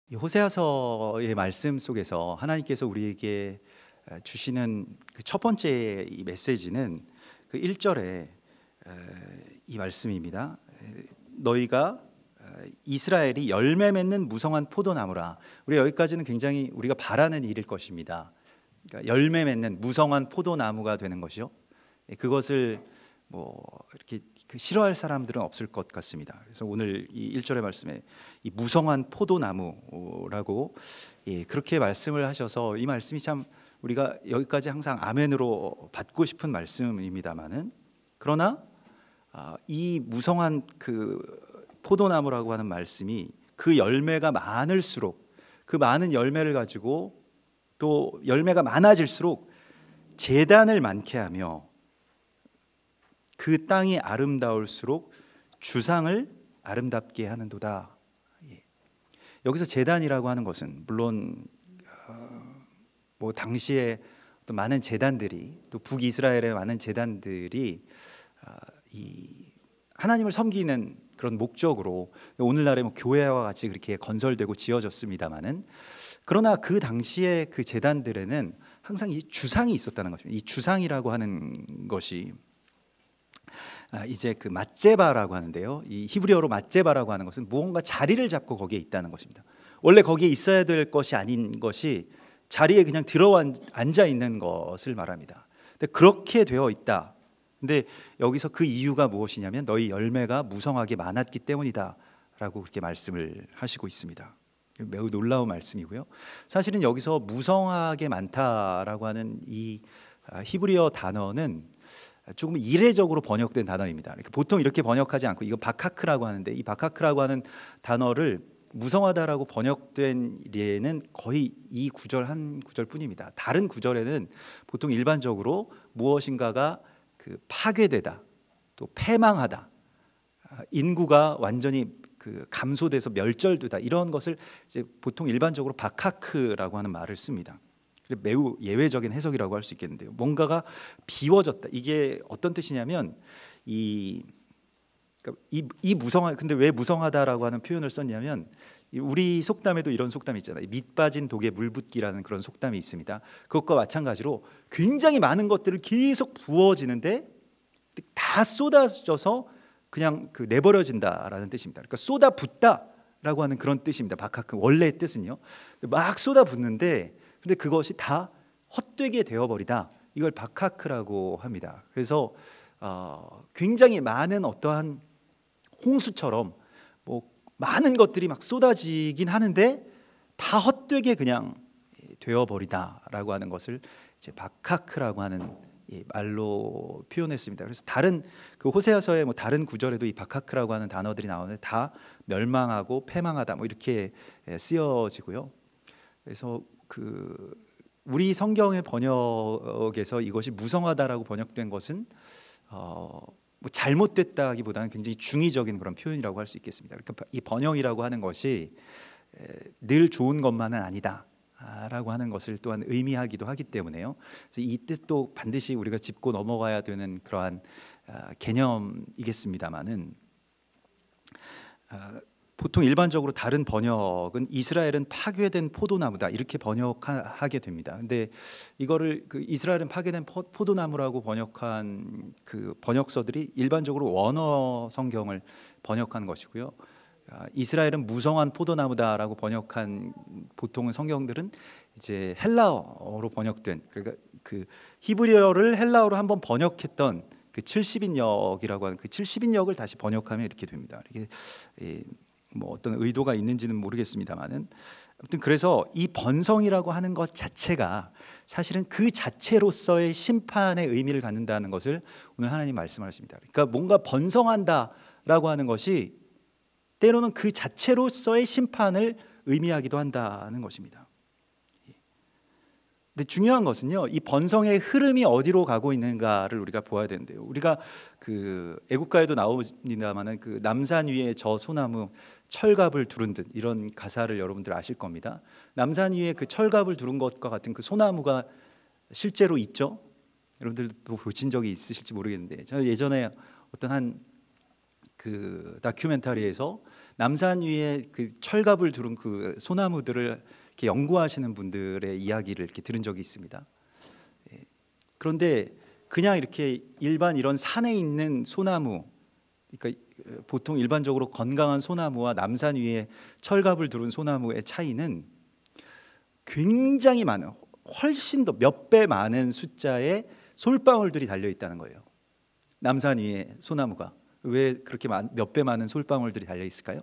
이 호세아서의 말씀 속에서 하나님께서 우리에게 주시는 그 첫 번째 이 메시지는 그 1절에 이 말씀입니다. 너희가 이스라엘이 열매 맺는 무성한 포도나무라. 우리 여기까지는 굉장히 우리가 바라는 일일 것입니다. 그러니까 열매 맺는 무성한 포도나무가 되는 것이요. 그것을 뭐 이렇게 싫어할 사람들은 없을 것 같습니다. 그래서 오늘 이 1절의 말씀에 이 무성한 포도나무라고 그렇게 말씀을 하셔서 이 말씀이 참 우리가 여기까지 항상 아멘으로 받고 싶은 말씀입니다만은, 그러나 이 무성한 그 포도나무라고 하는 말씀이 그 열매가 많을수록, 그 많은 열매를 가지고 또 열매가 많아질수록 제단을 많게 하며 그 땅이 아름다울수록 주상을 아름답게 하는도다. 여기서 제단이라고 하는 것은 물론 뭐 당시에 또 많은 제단들이, 또 북이스라엘의 많은 제단들이 이 하나님을 섬기는 그런 목적으로 오늘날의 뭐 교회와 같이 그렇게 건설되고 지어졌습니다만은, 그러나 그 당시에 그 제단들에는 항상 이 주상이 있었다는 것입니다. 이 주상이라고 하는 것이 이제 그 맛제바라고 하는데요, 이 히브리어로 맛제바라고 하는 것은 무언가 자리를 잡고 거기에 있다는 것입니다. 원래 거기에 있어야 될 것이 아닌 것이 자리에 그냥 앉아 있는 것을 말합니다. 근데 그렇게 되어 있다. 근데 여기서 그 이유가 무엇이냐면 너희 열매가 무성하게 많았기 때문이다 라고 그렇게 말씀을 하시고 있습니다. 매우 놀라운 말씀이고요. 사실은 여기서 무성하게 많다라고 하는 이 히브리어 단어는 조금 이례적으로 번역된 단어입니다. 보통 이렇게 번역하지 않고, 이거 바카크라고 하는데, 이 바카크라고 하는 단어를 무성하다라고 번역된 예는 거의 이 구절 한 구절뿐입니다. 다른 구절에는 보통 일반적으로 무엇인가가 그 파괴되다, 또 패망하다, 인구가 완전히 그 감소돼서 멸절되다, 이런 것을 이제 보통 일반적으로 바카크라고 하는 말을 씁니다. 매우 예외적인 해석이라고 할 수 있겠는데요. 뭔가가 비워졌다. 이게 어떤 뜻이냐면 이 무성하, 근데 왜 무성하다라고 하는 표현을 썼냐면, 우리 속담에도 이런 속담이 있잖아요. 밑 빠진 독에 물 붓기라는 그런 속담이 있습니다. 그것과 마찬가지로 굉장히 많은 것들을 계속 부어지는데 다 쏟아져서 그냥 그 내버려진다라는 뜻입니다. 그러니까 쏟아붓다라고 하는 그런 뜻입니다. 바카크 원래의 뜻은요. 막 쏟아붓는데 근데 그것이 다 헛되게 되어버리다, 이걸 바카크라고 합니다. 그래서 굉장히 많은 어떠한 홍수처럼 뭐 많은 것들이 막 쏟아지긴 하는데 다 헛되게 그냥 되어버리다라고 하는 것을 이제 바카크라고 하는 말로 표현했습니다. 그래서 다른 그 호세아서의 뭐 다른 구절에도 이 바카크라고 하는 단어들이 나오는데 다 멸망하고 패망하다 뭐 이렇게 쓰여지고요. 그래서 그 우리 성경의 번역에서 이것이 무성하다라고 번역된 것은 뭐 잘못됐다기보다는 굉장히 중의적인 그런 표현이라고 할 수 있겠습니다. 그러니까 이 번역이라고 하는 것이 늘 좋은 것만은 아니다라고 하는 것을 또한 의미하기도 하기 때문에요. 그래서 이 뜻도 반드시 우리가 짚고 넘어가야 되는 그러한 개념이겠습니다만은, 보통 일반적으로 다른 번역은 이스라엘은 파괴된 포도나무다 이렇게 번역하게 됩니다. 근데 이거를 그 이스라엘은 파괴된 포도나무라고 번역한 그 번역서들이 일반적으로 원어 성경을 번역한 것이고요. 이스라엘은 무성한 포도나무다라고 번역한 보통의 성경들은 이제 헬라어로 번역된, 그러니까 그 히브리어를 헬라어로 한번 번역했던 그 70인역이라고 하는 그 70인역을 다시 번역하면 이렇게 됩니다. 이게 뭐 어떤 의도가 있는지는 모르겠습니다만은, 아무튼 그래서 이 번성이라고 하는 것 자체가 사실은 그 자체로서의 심판의 의미를 갖는다는 것을 오늘 하나님 말씀하십니다. 그러니까 뭔가 번성한다라고 하는 것이 때로는 그 자체로서의 심판을 의미하기도 한다는 것입니다. 근데 중요한 것은요, 이 번성의 흐름이 어디로 가고 있는가를 우리가 보아야 되는데요. 우리가 그 애국가에도 나옵니다만은 그 남산 위에 저 소나무 철갑을 두른 듯, 이런 가사를 여러분들 아실 겁니다. 남산 위에 그 철갑을 두른 것과 같은 그 소나무가 실제로 있죠. 여러분들도 보신 적이 있으실지 모르겠는데, 저는 예전에 어떤 한 그 다큐멘터리에서 남산 위에 그 철갑을 두른 그 소나무들을 이렇게 연구하시는 분들의 이야기를 이렇게 들은 적이 있습니다. 그런데 그냥 이렇게 일반 이런 산에 있는 소나무, 그러니까 보통 일반적으로 건강한 소나무와 남산 위에 철갑을 두른 소나무의 차이는 굉장히 많은, 훨씬 더 몇 배 많은 숫자의 솔방울들이 달려 있다는 거예요. 남산 위에 소나무가 왜 그렇게 몇 배 많은 솔방울들이 달려 있을까요?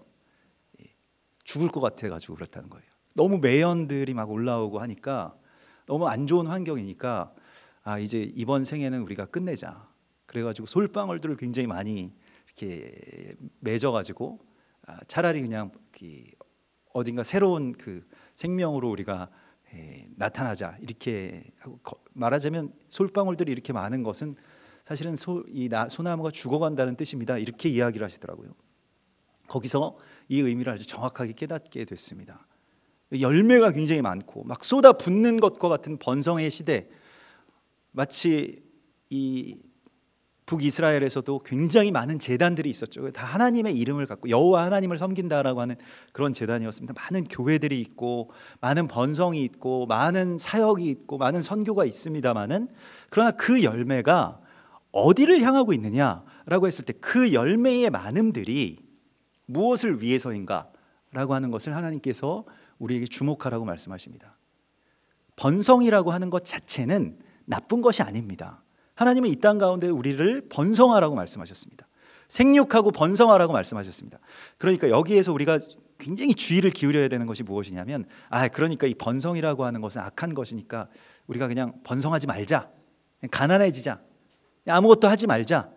죽을 것 같아가지고 그렇다는 거예요. 너무 매연들이 막 올라오고 하니까, 너무 안 좋은 환경이니까 이제 이번 생에는 우리가 끝내자. 그래가지고 솔방울들을 굉장히 많이 이렇게 맺어가지고 차라리 그냥 어딘가 새로운 그 생명으로 우리가 나타나자, 이렇게 하고, 말하자면 솔방울들이 이렇게 많은 것은 사실은 소나무가 죽어간다는 뜻입니다. 이렇게 이야기를 하시더라고요. 거기서 이 의미를 아주 정확하게 깨닫게 됐습니다. 열매가 굉장히 많고 막 쏟아 붓는 것과 같은 번성의 시대, 마치 이 북이스라엘에서도 굉장히 많은 제단들이 있었죠. 다 하나님의 이름을 갖고 여호와 하나님을 섬긴다라고 하는 그런 제단이었습니다. 많은 교회들이 있고 많은 번성이 있고 많은 사역이 있고 많은 선교가 있습니다마는, 그러나 그 열매가 어디를 향하고 있느냐라고 했을 때 그 열매의 많음들이 무엇을 위해서인가라고 하는 것을 하나님께서 우리에게 주목하라고 말씀하십니다. 번성이라고 하는 것 자체는 나쁜 것이 아닙니다. 하나님은 이 땅 가운데 우리를 번성하라고 말씀하셨습니다. 생육하고 번성하라고 말씀하셨습니다. 그러니까 여기에서 우리가 굉장히 주의를 기울여야 되는 것이 무엇이냐면, 그러니까 이 번성이라고 하는 것은 악한 것이니까 우리가 그냥 번성하지 말자, 그냥 가난해지자, 아무것도 하지 말자,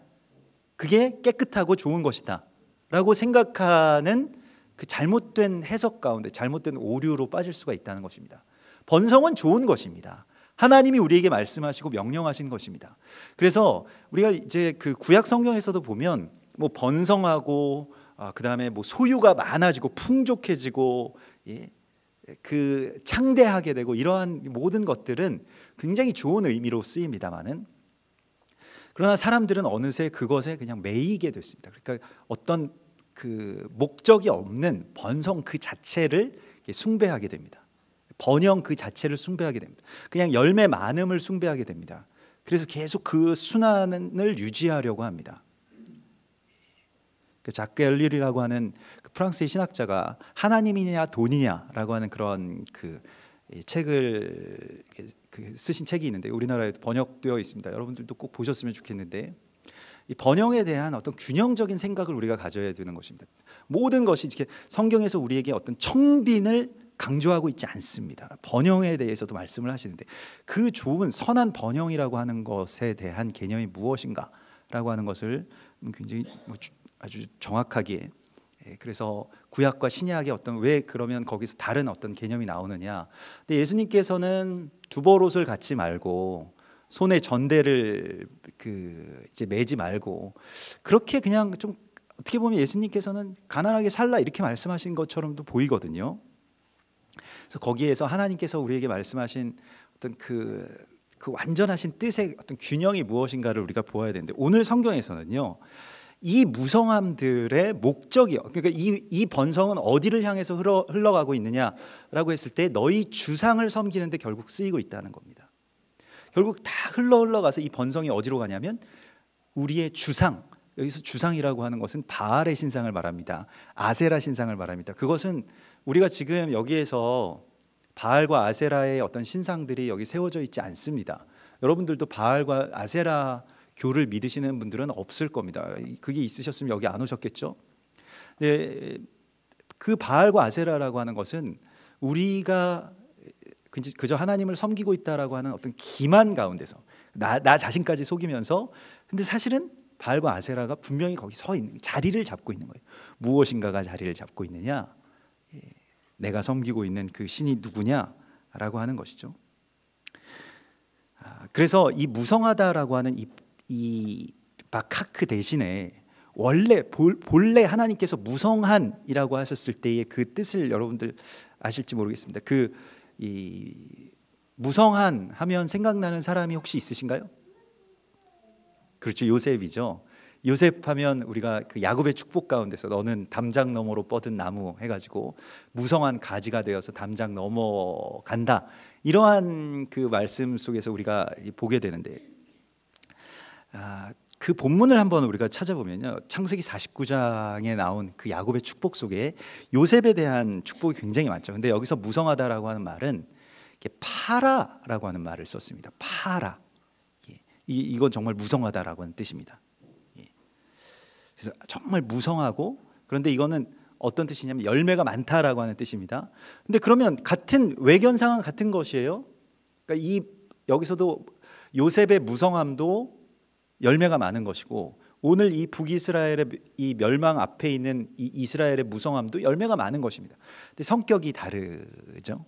그게 깨끗하고 좋은 것이다 라고 생각하는 그 잘못된 해석 가운데, 잘못된 오류로 빠질 수가 있다는 것입니다. 번성은 좋은 것입니다. 하나님이 우리에게 말씀하시고 명령하신 것입니다. 그래서 우리가 이제 그 구약 성경에서도 보면 뭐 번성하고 그다음에 뭐 소유가 많아지고 풍족해지고, 그 창대하게 되고, 이러한 모든 것들은 굉장히 좋은 의미로 쓰입니다만은, 그러나 사람들은 어느새 그것에 그냥 매이게 됐습니다. 그러니까 어떤 그 목적이 없는 번성 그 자체를 숭배하게 됩니다. 번영 그 자체를 숭배하게 됩니다. 그냥 열매 많음을 숭배하게 됩니다. 그래서 계속 그 순환을 유지하려고 합니다. 그 자크 엘릴이라고 하는 그 프랑스의 신학자가 하나님이냐 돈이냐라고 하는 그런 그 책을 쓰신 책이 있는데, 우리나라에 번역되어 있습니다. 여러분들도 꼭 보셨으면 좋겠는데, 이 번영에 대한 어떤 균형적인 생각을 우리가 가져야 되는 것입니다. 모든 것이 이렇게 성경에서 우리에게 어떤 청빈을 강조하고 있지 않습니다. 번영에 대해서도 말씀을 하시는데, 그 좋은 선한 번영이라고 하는 것에 대한 개념이 무엇인가라고 하는 것을 굉장히 아주 정확하게, 그래서 구약과 신약의 어떤, 왜 그러면 거기서 다른 어떤 개념이 나오느냐. 근데 예수님께서는 두벌옷을 갖지 말고 손에 전대를 이제 매지 말고, 그렇게 그냥 좀 어떻게 보면 예수님께서는 가난하게 살라 이렇게 말씀하신 것처럼도 보이거든요. 그래서 거기에서 하나님께서 우리에게 말씀하신 어떤 그 완전하신 뜻의 어떤 균형이 무엇인가를 우리가 보아야 되는데, 오늘 성경에서는요, 이 무성함들의 목적이요, 그러니까 이 번성은 어디를 향해서 흘러가고 있느냐라고 했을 때 너희 주상을 섬기는데 결국 쓰이고 있다는 겁니다. 결국 다 흘러가서 이 번성이 어디로 가냐면 우리의 주상, 여기서 주상이라고 하는 것은 바알의 신상을 말합니다. 아세라 신상을 말합니다. 그것은 우리가 지금 여기에서 바알과 아세라의 어떤 신상들이 여기 세워져 있지 않습니다. 여러분들도 바알과 아세라 교를 믿으시는 분들은 없을 겁니다. 그게 있으셨으면 여기 안 오셨겠죠. 네, 그 바알과 아세라라고 하는 것은 우리가 그저 하나님을 섬기고 있다라고 하는 어떤 기만 가운데서 나 자신까지 속이면서, 근데 사실은 바알과 아세라가 분명히 거기 서 있는, 자리를 잡고 있는 거예요. 무엇인가가 자리를 잡고 있느냐, 내가 섬기고 있는 그 신이 누구냐라고 하는 것이죠. 그래서 이 무성하다라고 하는 이 바카크 대신에 본래 하나님께서 무성한이라고 하셨을 때의 그 뜻을 여러분들 아실지 모르겠습니다. 이 무성한 하면 생각나는 사람이 혹시 있으신가요? 그렇죠, 요셉이죠. 요셉하면 우리가 그 야곱의 축복 가운데서 너는 담장 너머로 뻗은 나무 해가지고 무성한 가지가 되어서 담장 넘어간다, 이러한 그 말씀 속에서 우리가 보게 되는데, 그 본문을 한번 우리가 찾아보면요, 창세기 49장에 나온 그 야곱의 축복 속에 요셉에 대한 축복이 굉장히 많죠. 근데 여기서 무성하다라고 하는 말은 파라라고 하는 말을 썼습니다. 파라. 이건 정말 무성하다라고 하는 뜻입니다. 그래서 정말 무성하고, 그런데 이거는 어떤 뜻이냐면 열매가 많다라고 하는 뜻입니다. 근데 그러면 같은 외견상은 같은 것이에요. 그러니까 여기서도 요셉의 무성함도 열매가 많은 것이고, 오늘 이 북이스라엘의 이 멸망 앞에 있는 이 이스라엘의 무성함도 열매가 많은 것입니다. 근데 성격이 다르죠.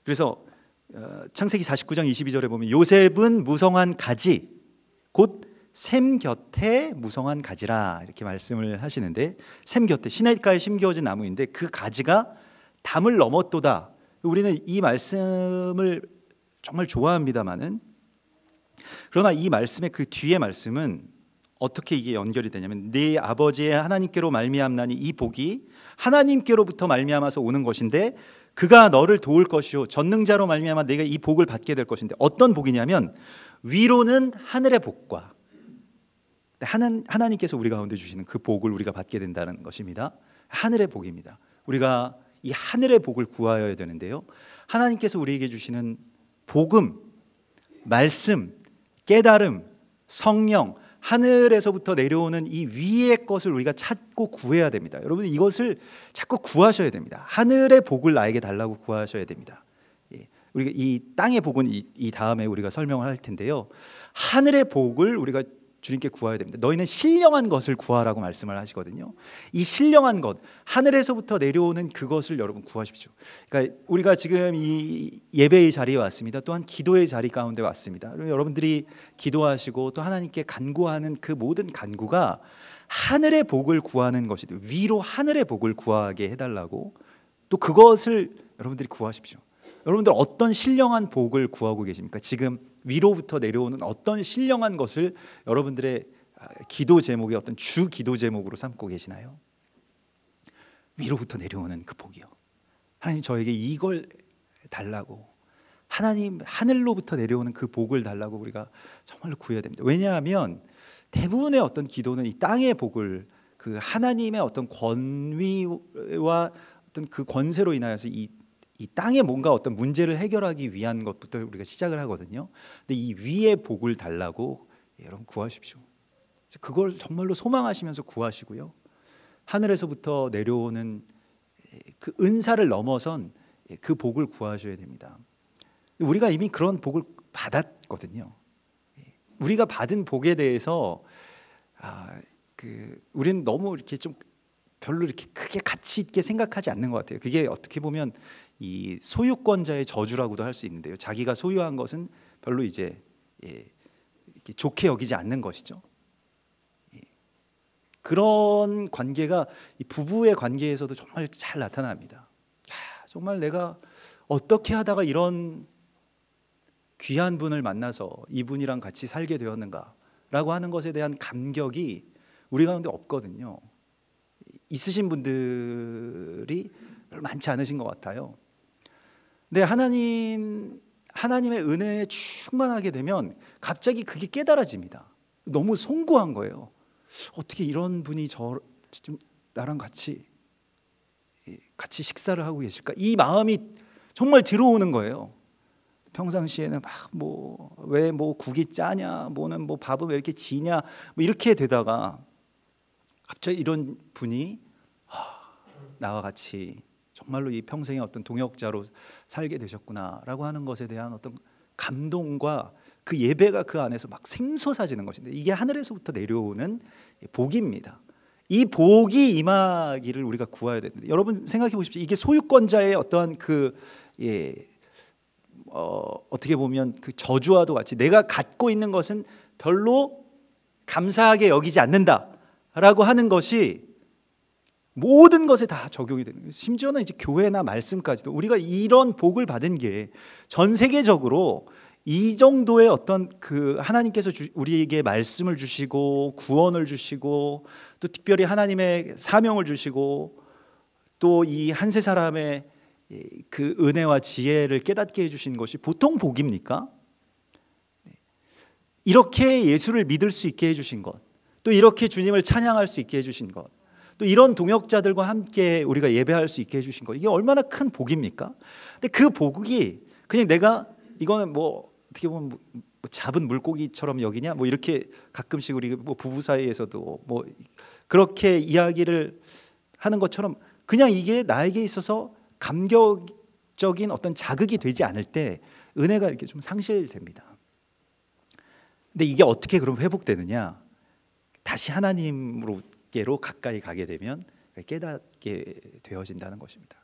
그래서 창세기 49장 22절에 보면 요셉은 무성한 가지 곧 샘 곁에 무성한 가지라, 이렇게 말씀을 하시는데, 샘 곁에 시냇가에 심겨진 나무인데 그 가지가 담을 넘었도다. 우리는 이 말씀을 정말 좋아합니다마는, 그러나 이 말씀의 그 뒤에 말씀은 어떻게 이게 연결이 되냐면, 네 아버지의 하나님께로 말미암나니 이 복이 하나님께로부터 말미암아서 오는 것인데 그가 너를 도울 것이요 전능자로 말미암아 네가 이 복을 받게 될 것인데, 어떤 복이냐면 위로는 하늘의 복과 하나님께서 우리 가운데 주시는 그 복을 우리가 받게 된다는 것입니다. 하늘의 복입니다. 우리가 이 하늘의 복을 구하여야 되는데요, 하나님께서 우리에게 주시는 복음, 말씀, 깨달음, 성령, 하늘에서부터 내려오는 이 위의 것을 우리가 찾고 구해야 됩니다. 여러분, 이것을 자꾸 구하셔야 됩니다. 하늘의 복을 나에게 달라고 구하셔야 됩니다. 우리가 이 땅의 복은 이 다음에 우리가 설명을 할 텐데요, 하늘의 복을 우리가 주님께 구해야 됩니다. 너희는 신령한 것을 구하라고 말씀을 하시거든요. 이 신령한 것, 하늘에서부터 내려오는 그것을 여러분 구하십시오. 그러니까 우리가 지금 이 예배의 자리에 왔습니다. 또한 기도의 자리 가운데 왔습니다. 여러분들이 기도하시고 또 하나님께 간구하는 그 모든 간구가 하늘의 복을 구하는 것이죠. 위로 하늘의 복을 구하게 해달라고, 또 그것을 여러분들이 구하십시오. 여러분들 어떤 신령한 복을 구하고 계십니까? 지금 위로부터 내려오는 어떤 신령한 것을 여러분들의 기도 제목의 어떤 주 기도 제목으로 삼고 계시나요? 위로부터 내려오는 그 복이요. 하나님, 저에게 이걸 달라고, 하나님 하늘로부터 내려오는 그 복을 달라고 우리가 정말로 구해야 됩니다. 왜냐하면 대부분의 어떤 기도는 이 땅의 복을, 그 하나님의 어떤 권위와 어떤 그 권세로 인하여서 이 땅에 뭔가 어떤 문제를 해결하기 위한 것부터 우리가 시작을 하거든요. 근데 이 위의 복을 달라고 여러분 구하십시오. 그걸 정말로 소망하시면서 구하시고요, 하늘에서부터 내려오는 그 은사를 넘어선 그 복을 구하셔야 됩니다. 우리가 이미 그런 복을 받았거든요. 우리가 받은 복에 대해서 우리는 너무 이렇게 좀 별로 이렇게 크게 가치 있게 생각하지 않는 것 같아요. 그게 어떻게 보면 이 소유권자의 저주라고도 할 수 있는데요, 자기가 소유한 것은 별로 이제 이렇게 좋게 여기지 않는 것이죠. 그런 관계가 이 부부의 관계에서도 정말 잘 나타납니다. 정말 내가 어떻게 하다가 이런 귀한 분을 만나서 이분이랑 같이 살게 되었는가라고 하는 것에 대한 감격이 우리 가운데 없거든요. 있으신 분들이 별로 많지 않으신 것 같아요. 근데 하나님의 은혜에 충만하게 되면 갑자기 그게 깨달아집니다. 너무 송구한 거예요. 어떻게 이런 분이 나랑 같이 식사를 하고 계실까? 이 마음이 정말 들어오는 거예요. 평상시에는 막 왜 국이 짜냐, 뭐는 밥은 왜 이렇게 지냐, 이렇게 되다가 갑자기 이런 분이 나와 같이 정말로 이 평생의 어떤 동역자로 살게 되셨구나라고 하는 것에 대한 어떤 감동과 그 예배가 그 안에서 막 샘솟아지는 것인데, 이게 하늘에서부터 내려오는 복입니다. 이 복이 임하기를 우리가 구해야 되는데, 여러분 생각해 보십시오. 이게 소유권자의 어떠한 어떻게 보면 그 저주와도 같이 내가 갖고 있는 것은 별로 감사하게 여기지 않는다라고 하는 것이 모든 것에 다 적용이 되는 거예요. 심지어는 이제 교회나 말씀까지도 우리가 이런 복을 받은 게 전 세계적으로 이 정도의 어떤 그 하나님께서 우리에게 말씀을 주시고 구원을 주시고 또 특별히 하나님의 사명을 주시고 또 이 한 세 사람의 그 은혜와 지혜를 깨닫게 해주신 것이 보통 복입니까? 이렇게 예수를 믿을 수 있게 해주신 것, 또 이렇게 주님을 찬양할 수 있게 해주신 것, 또 이런 동역자들과 함께 우리가 예배할 수 있게 해주신 것, 이게 얼마나 큰 복입니까? 근데 그 복이 그냥 내가 이거는 뭐 어떻게 보면 뭐 잡은 물고기처럼 여기냐, 뭐 이렇게 가끔씩 우리 뭐 부부 사이에서도 뭐 그렇게 이야기를 하는 것처럼 그냥 이게 나에게 있어서 감격적인 어떤 자극이 되지 않을 때 은혜가 이렇게 좀 상실됩니다. 근데 이게 어떻게 그럼 회복되느냐? 다시 하나님으로께로 가까이 가게 되면 깨닫게 되어진다는 것입니다.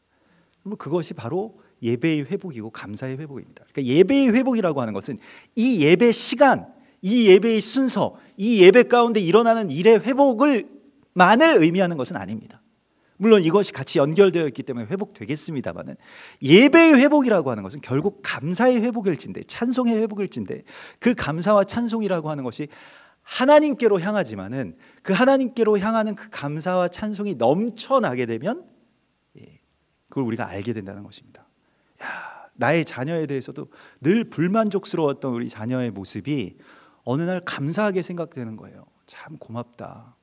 그러면 그것이 바로 예배의 회복이고 감사의 회복입니다. 그러니까 예배의 회복이라고 하는 것은 이 예배 시간, 이 예배의 순서, 이 예배 가운데 일어나는 일의 회복을만을 의미하는 것은 아닙니다. 물론 이것이 같이 연결되어 있기 때문에 회복되겠습니다만은, 예배의 회복이라고 하는 것은 결국 감사의 회복일진데, 찬송의 회복일진데, 그 감사와 찬송이라고 하는 것이 하나님께로 향하지만은 그 하나님께로 향하는 그 감사와 찬송이 넘쳐나게 되면 그걸 우리가 알게 된다는 것입니다. 야, 나의 자녀에 대해서도 늘 불만족스러웠던 우리 자녀의 모습이 어느 날 감사하게 생각되는 거예요. 참 고맙다.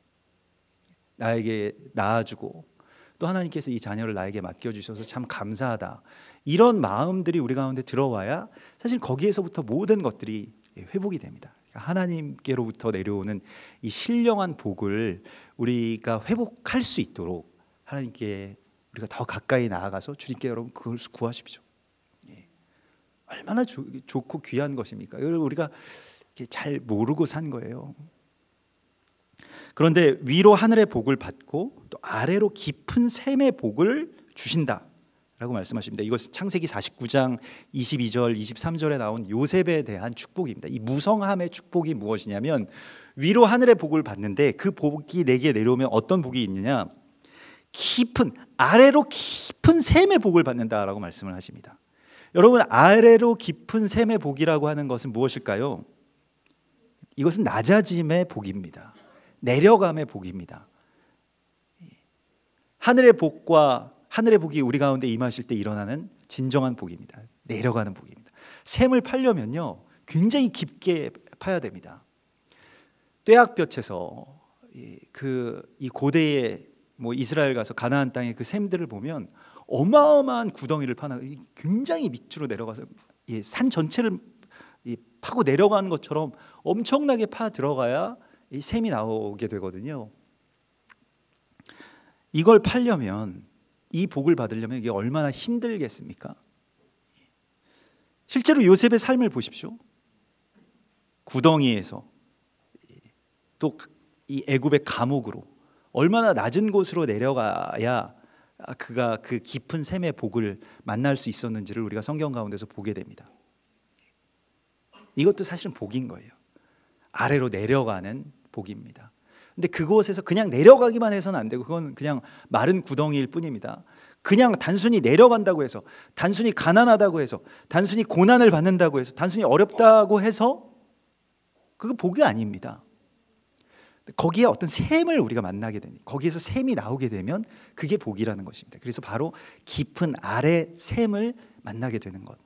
나에게 낳아주고 또 하나님께서 이 자녀를 나에게 맡겨주셔서 참 감사하다. 이런 마음들이 우리 가운데 들어와야 사실 거기에서부터 모든 것들이 회복이 됩니다. 하나님께로부터 내려오는 이 신령한 복을 우리가 회복할 수 있도록 하나님께 우리가 더 가까이 나아가서 주님께 여러분 그걸 구하십시오. 얼마나 좋고 귀한 것입니까? 이걸 우리가 잘 모르고 산 거예요. 그런데 위로 하늘의 복을 받고 또 아래로 깊은 샘의 복을 주신다라고 말씀하십니다. 이것은 창세기 49장 22절 23절에 나온 요셉에 대한 축복입니다. 이 무성함의 축복이 무엇이냐면, 위로 하늘의 복을 받는데 그 복이 내게 내려오면 어떤 복이 있느냐, 아래로 깊은 샘의 복을 받는다라고 말씀을 하십니다. 여러분, 아래로 깊은 샘의 복이라고 하는 것은 무엇일까요? 이것은 낮아짐의 복입니다. 내려감의 복입니다. 하늘의 복이 우리 가운데 임하실 때 일어나는 진정한 복입니다. 내려가는 복입니다. 샘을 파려면요 굉장히 깊게 파야 됩니다. 떼약볕에서 이 고대의 뭐 이스라엘 가서 가나안 땅의 그 샘들을 보면 어마어마한 구덩이를 파나 굉장히 밑으로 내려가서 산 전체를 파고 내려가는 것처럼 엄청나게 파 들어가야 이 샘이 나오게 되거든요. 이걸 팔려면, 이 복을 받으려면 이게 얼마나 힘들겠습니까? 실제로 요셉의 삶을 보십시오. 구덩이에서 또 이 애굽의 감옥으로 얼마나 낮은 곳으로 내려가야 그가 그 깊은 샘의 복을 만날 수 있었는지를 우리가 성경 가운데서 보게 됩니다. 이것도 사실은 복인 거예요. 아래로 내려가는 복입니다. 근데 그곳에서 그냥 내려가기만 해서는 안 되고, 그건 그냥 마른 구덩이일 뿐입니다. 그냥 단순히 내려간다고 해서, 단순히 가난하다고 해서, 단순히 고난을 받는다고 해서, 단순히 어렵다고 해서 그거 복이 아닙니다. 거기에 어떤 샘을 우리가 만나게 되니, 거기에서 샘이 나오게 되면 그게 복이라는 것입니다. 그래서 바로 깊은 아래 샘을 만나게 되는 것,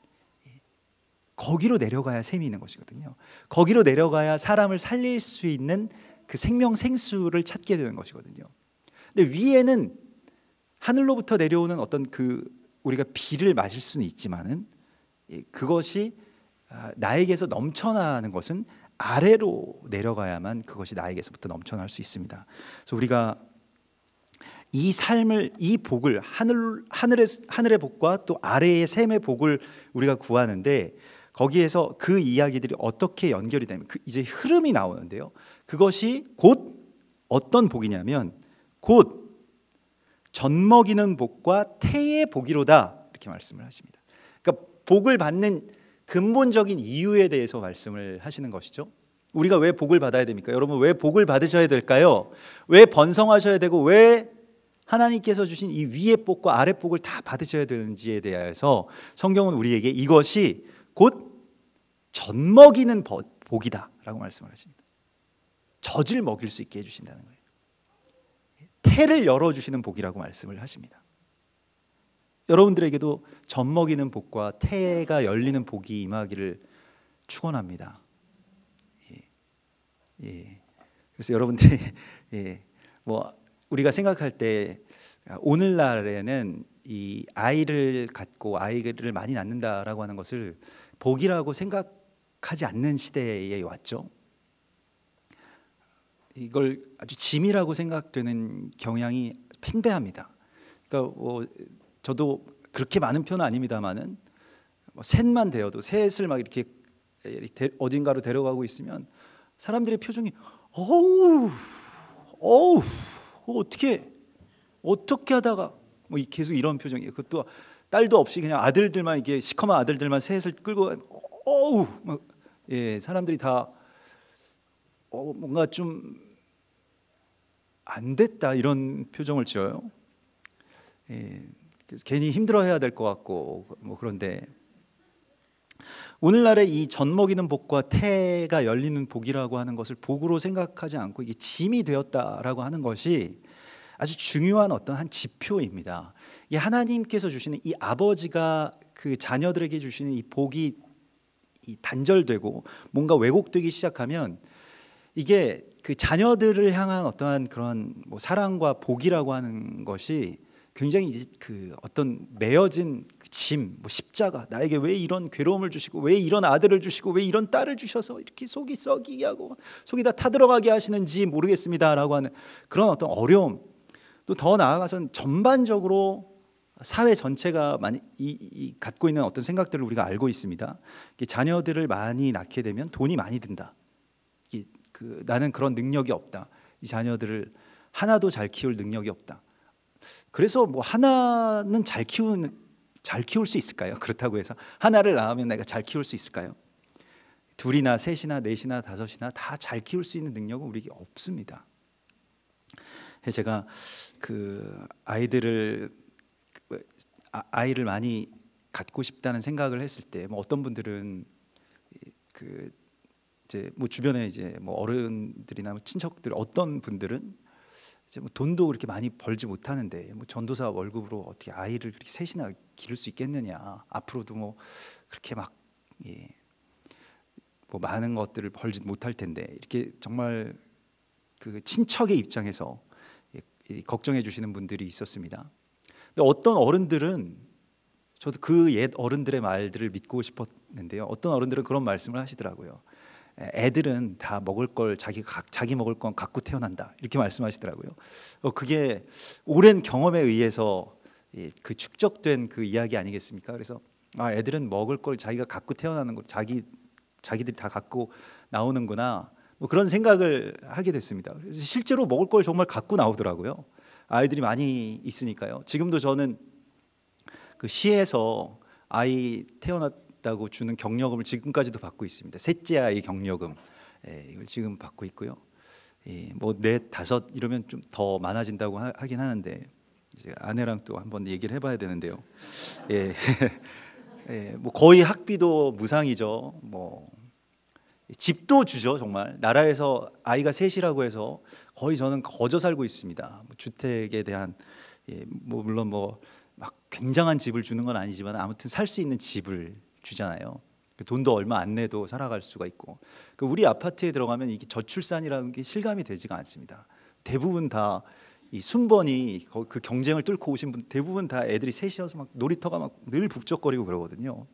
거기로 내려가야 샘이 있는 것이거든요. 거기로 내려가야 사람을 살릴 수 있는 그 생명 생수를 찾게 되는 것이거든요. 근데 위에는 하늘로부터 내려오는 어떤 우리가 비를 마실 수는 있지만은 그것이 나에게서 넘쳐나는 것은 아래로 내려가야만 그것이 나에게서부터 넘쳐날 수 있습니다. 그래서 우리가 이 삶을, 이 복을, 하늘의 복과 또 아래의 샘의 복을 우리가 구하는데, 거기에서 그 이야기들이 어떻게 연결이 되면 이제 흐름이 나오는데요. 그것이 곧 어떤 복이냐면, 곧 젖먹이는 복과 태의 복이로다, 이렇게 말씀을 하십니다. 그러니까 복을 받는 근본적인 이유에 대해서 말씀을 하시는 것이죠. 우리가 왜 복을 받아야 됩니까? 여러분, 왜 복을 받으셔야 될까요? 왜 번성하셔야 되고, 왜 하나님께서 주신 이 위의 복과 아래 복을 다 받으셔야 되는지에 대해서 성경은 우리에게 이것이 곧 젖먹이는 복이다라고 말씀을 하십니다. 젖을 먹일 수 있게 해주신다는 거예요. 태를 열어주시는 복이라고 말씀을 하십니다. 여러분들에게도 젖먹이는 복과 태가 열리는 복이 임하기를 축원합니다. 예. 그래서 여러분들이 뭐 우리가 생각할 때 오늘날에는 이 아이를 갖고 아이를 많이 낳는다라고 하는 것을 복이라고 생각하지 않는 시대에 왔죠. 이걸 아주 짐이라고 생각되는 경향이 팽배합니다. 그러니까 저도 그렇게 많은 편은 아닙니다만은 셋만 되어도 셋을 막 이렇게 어딘가로 데려가고 있으면 사람들의 표정이 어우 어떻게 하다가 뭐 계속 이런 표정이에요. 그것도 딸도 없이 그냥 아들들만 이게 시커먼 아들들만 셋을 끌고 사람들이 다 뭔가 좀 안 됐다 이런 표정을 지어요. 그래서 괜히 힘들어해야 될 것 같고 뭐 그런데 오늘날의 이 젖먹이는 복과 태가 열리는 복이라고 하는 것을 복으로 생각하지 않고 이게 짐이 되었다라고 하는 것이 아주 중요한 어떤 한 지표입니다. 이 하나님께서 주시는 이 아버지가 그 자녀들에게 주시는 이 복이 단절되고 뭔가 왜곡되기 시작하면 이게 그 자녀들을 향한 어떠한 그런 뭐 사랑과 복이라고 하는 것이 굉장히 그 어떤 매어진 그 짐, 뭐 십자가, 나에게 왜 이런 괴로움을 주시고 왜 이런 아들을 주시고 왜 이런 딸을 주셔서 이렇게 속이 썩이게 하고 속이 다 타들어가게 하시는지 모르겠습니다라고 하는 그런 어떤 어려움, 또 더 나아가서는 전반적으로 사회 전체가 많이 갖고 있는 어떤 생각들을 우리가 알고 있습니다. 자녀들을 많이 낳게 되면 돈이 많이 든다. 나는 그런 능력이 없다. 이 자녀들을 하나도 잘 키울 능력이 없다. 그래서 뭐 하나는 잘 키울 수 있을까요? 그렇다고 해서 하나를 낳으면 내가 잘 키울 수 있을까요? 둘이나 셋이나 넷이나 다섯이나 다 잘 키울 수 있는 능력은 우리에게 없습니다. 제가 그 아이를 많이 갖고 싶다는 생각을 했을 때 뭐 어떤 분들은 그 이제 뭐 주변에 이제 뭐 어른들이나 뭐 친척들 어떤 분들은 이제 뭐 돈도 그렇게 많이 벌지 못하는데 뭐 전도사 월급으로 어떻게 아이를 그렇게 셋이나 기를 수 있겠느냐, 앞으로도 뭐 그렇게 막 뭐 많은 것들을 벌지 못할 텐데 이렇게 정말 그 친척의 입장에서 걱정해 주시는 분들이 있었습니다. 근데 어떤 어른들은 저도 그 옛 어른들의 말들을 믿고 싶었는데요. 어떤 어른들은 그런 말씀을 하시더라고요. 애들은 다 먹을 걸 자기 먹을 건 갖고 태어난다 이렇게 말씀하시더라고요. 그게 오랜 경험에 의해서 그 축적된 그 이야기 아니겠습니까? 그래서 애들은 먹을 걸 자기가 갖고 태어나는 거 자기들이 다 갖고 나오는구나 뭐 그런 생각을 하게 됐습니다. 그래서 실제로 먹을 걸 정말 갖고 나오더라고요. 아이들이 많이 있으니까요. 지금도 저는 그 시에서 아이 태어났다고 주는 경력금을 지금까지도 받고 있습니다. 셋째 아이 경력금 이걸 지금 받고 있고요. 뭐 넷, 다섯 이러면 좀 더 많아진다고 하긴 하는데 이제 아내랑 또 한번 얘기를 해봐야 되는데요. 뭐 거의 학비도 무상이죠. 뭐 집도 주죠. 정말 나라에서 아이가 셋이라고 해서 거의 저는 거저 살고 있습니다. 뭐 주택에 대한 뭐 물론 뭐 막 굉장한 집을 주는 건 아니지만 아무튼 살 수 있는 집을 주잖아요. 돈도 얼마 안 내도 살아갈 수가 있고 우리 아파트에 들어가면 이게 저출산이라는 게 실감이 되지가 않습니다. 대부분 다 이 순번이 그 경쟁을 뚫고 오신 분 대부분 다 애들이 셋이어서 막 놀이터가 막 늘 북적거리고 그러거든요.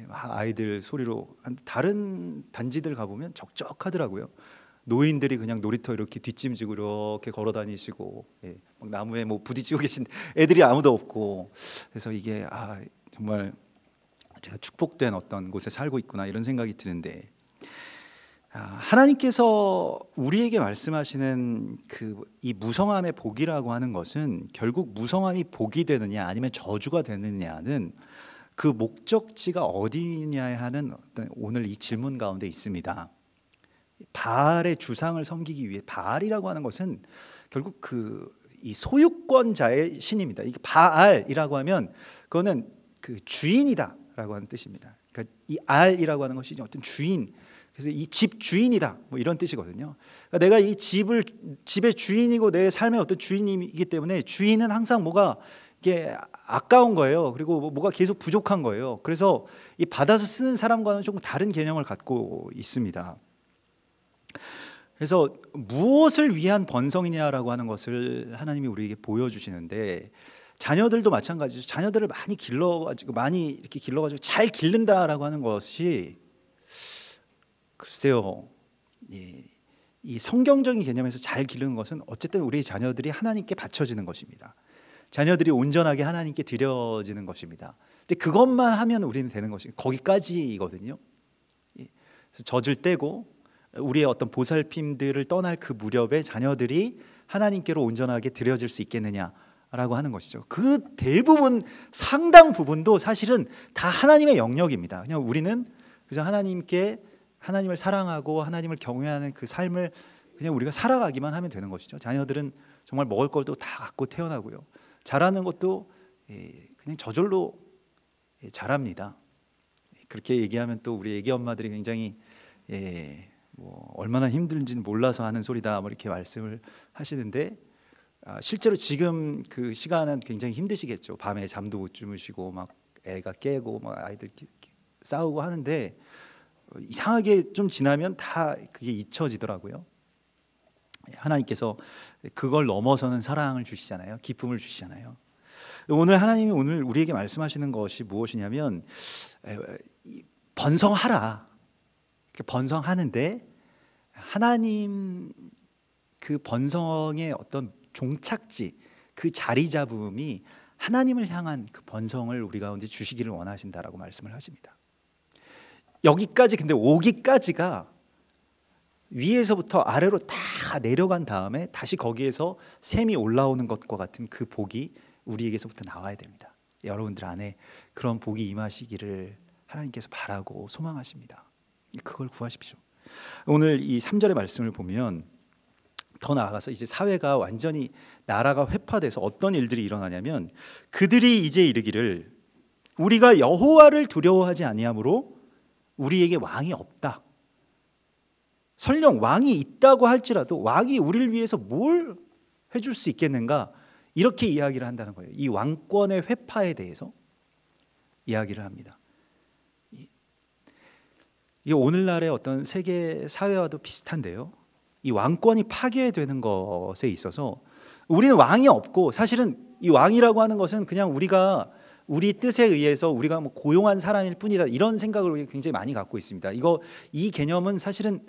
아이들 소리로 다른 단지들 가보면 적적하더라고요. 노인들이 그냥 놀이터 이렇게 뒷짐지고 이렇게 걸어 다니시고 막 나무에 뭐 부딪히고 계신 애들이 아무도 없고 그래서 이게 정말 제가 축복된 어떤 곳에 살고 있구나 이런 생각이 드는데 하나님께서 우리에게 말씀하시는 이 무성함의 복이라고 하는 것은 결국 무성함이 복이 되느냐 아니면 저주가 되느냐는 그 목적지가 어디냐에 하는 어떤 오늘 이 질문 가운데 있습니다. 바알의 주상을 섬기기 위해 바알이라고 하는 것은 결국 이 소유권자의 신입니다. 이게 바알이라고 하면 그거는 그 주인이다라고 주인이다라고 하는 뜻입니다. 그러니까 이 알이라고 하는 것이 어떤 주인, 그래서 이 집 주인이다 뭐 이런 뜻이거든요. 그러니까 내가 이 집의 주인이고 내 삶의 어떤 주인이기 때문에 주인은 항상 뭐가 이게 아까운 거예요. 그리고 뭐가 계속 부족한 거예요. 그래서 이 받아서 쓰는 사람과는 조금 다른 개념을 갖고 있습니다. 그래서 무엇을 위한 번성이냐라고 하는 것을 하나님이 우리에게 보여주시는데, 자녀들도 마찬가지죠. 자녀들을 많이 길러가지고 잘 기른다라고 하는 것이, 글쎄요, 이 성경적인 개념에서 잘 기르는 것은 어쨌든 우리 자녀들이 하나님께 바쳐지는 것입니다. 자녀들이 온전하게 하나님께 드려지는 것입니다. 근데 그것만 하면 우리는 되는 것이 거기까지거든요. 그래서 젖을 떼고 우리의 어떤 보살핌들을 떠날 그 무렵에 자녀들이 하나님께로 온전하게 드려질 수 있겠느냐라고 하는 것이죠. 그 대부분, 상당 부분도 사실은 다 하나님의 영역입니다. 그냥 우리는 그저 하나님을 사랑하고 하나님을 경외하는 그 삶을 그냥 우리가 살아가기만 하면 되는 것이죠. 자녀들은 정말 먹을 것도 다 갖고 태어나고요, 잘하는 것도 그냥 저절로 잘합니다. 그렇게 얘기하면 또 우리 애기 엄마들이 굉장히 뭐 얼마나 힘든지는 몰라서 하는 소리다 뭐 이렇게 말씀을 하시는데, 실제로 지금 그 시간은 굉장히 힘드시겠죠. 밤에 잠도 못 주무시고 막 애가 깨고 막 아이들 싸우고 하는데, 이상하게 좀 지나면 다 그게 잊혀지더라고요. 하나님께서 그걸 넘어서는 사랑을 주시잖아요. 기쁨을 주시잖아요. 하나님이 오늘 우리에게 말씀하시는 것이 무엇이냐면, 번성하라. 번성하는데 하나님 그 번성의 어떤 종착지, 그 자리 잡음이 하나님을 향한 그 번성을 우리 가운데 주시기를 원하신다라고 말씀을 하십니다. 여기까지, 근데 오기까지가 위에서부터 아래로 다 내려간 다음에 다시 거기에서 샘이 올라오는 것과 같은 그 복이 우리에게서부터 나와야 됩니다. 여러분들 안에 그런 복이 임하시기를 하나님께서 바라고 소망하십니다. 그걸 구하십시오. 오늘 이 3절의 말씀을 보면 더 나아가서 이제 사회가 완전히, 나라가 회파돼서 어떤 일들이 일어나냐면, 그들이 이제 이르기를 우리가 여호와를 두려워하지 아니하므로 우리에게 왕이 없다. 설령 왕이 있다고 할지라도 왕이 우리를 위해서 뭘 해줄 수 있겠는가, 이렇게 이야기를 한다는 거예요. 이 왕권의 회파에 대해서 이야기를 합니다. 이게 오늘날의 어떤 세계 사회와도 비슷한데요, 이 왕권이 파괴되는 것에 있어서 우리는 왕이 없고, 사실은 이 왕이라고 하는 것은 그냥 우리 뜻에 의해서 우리가 뭐 고용한 사람일 뿐이다, 이런 생각을 굉장히 많이 갖고 있습니다. 이 개념은 사실은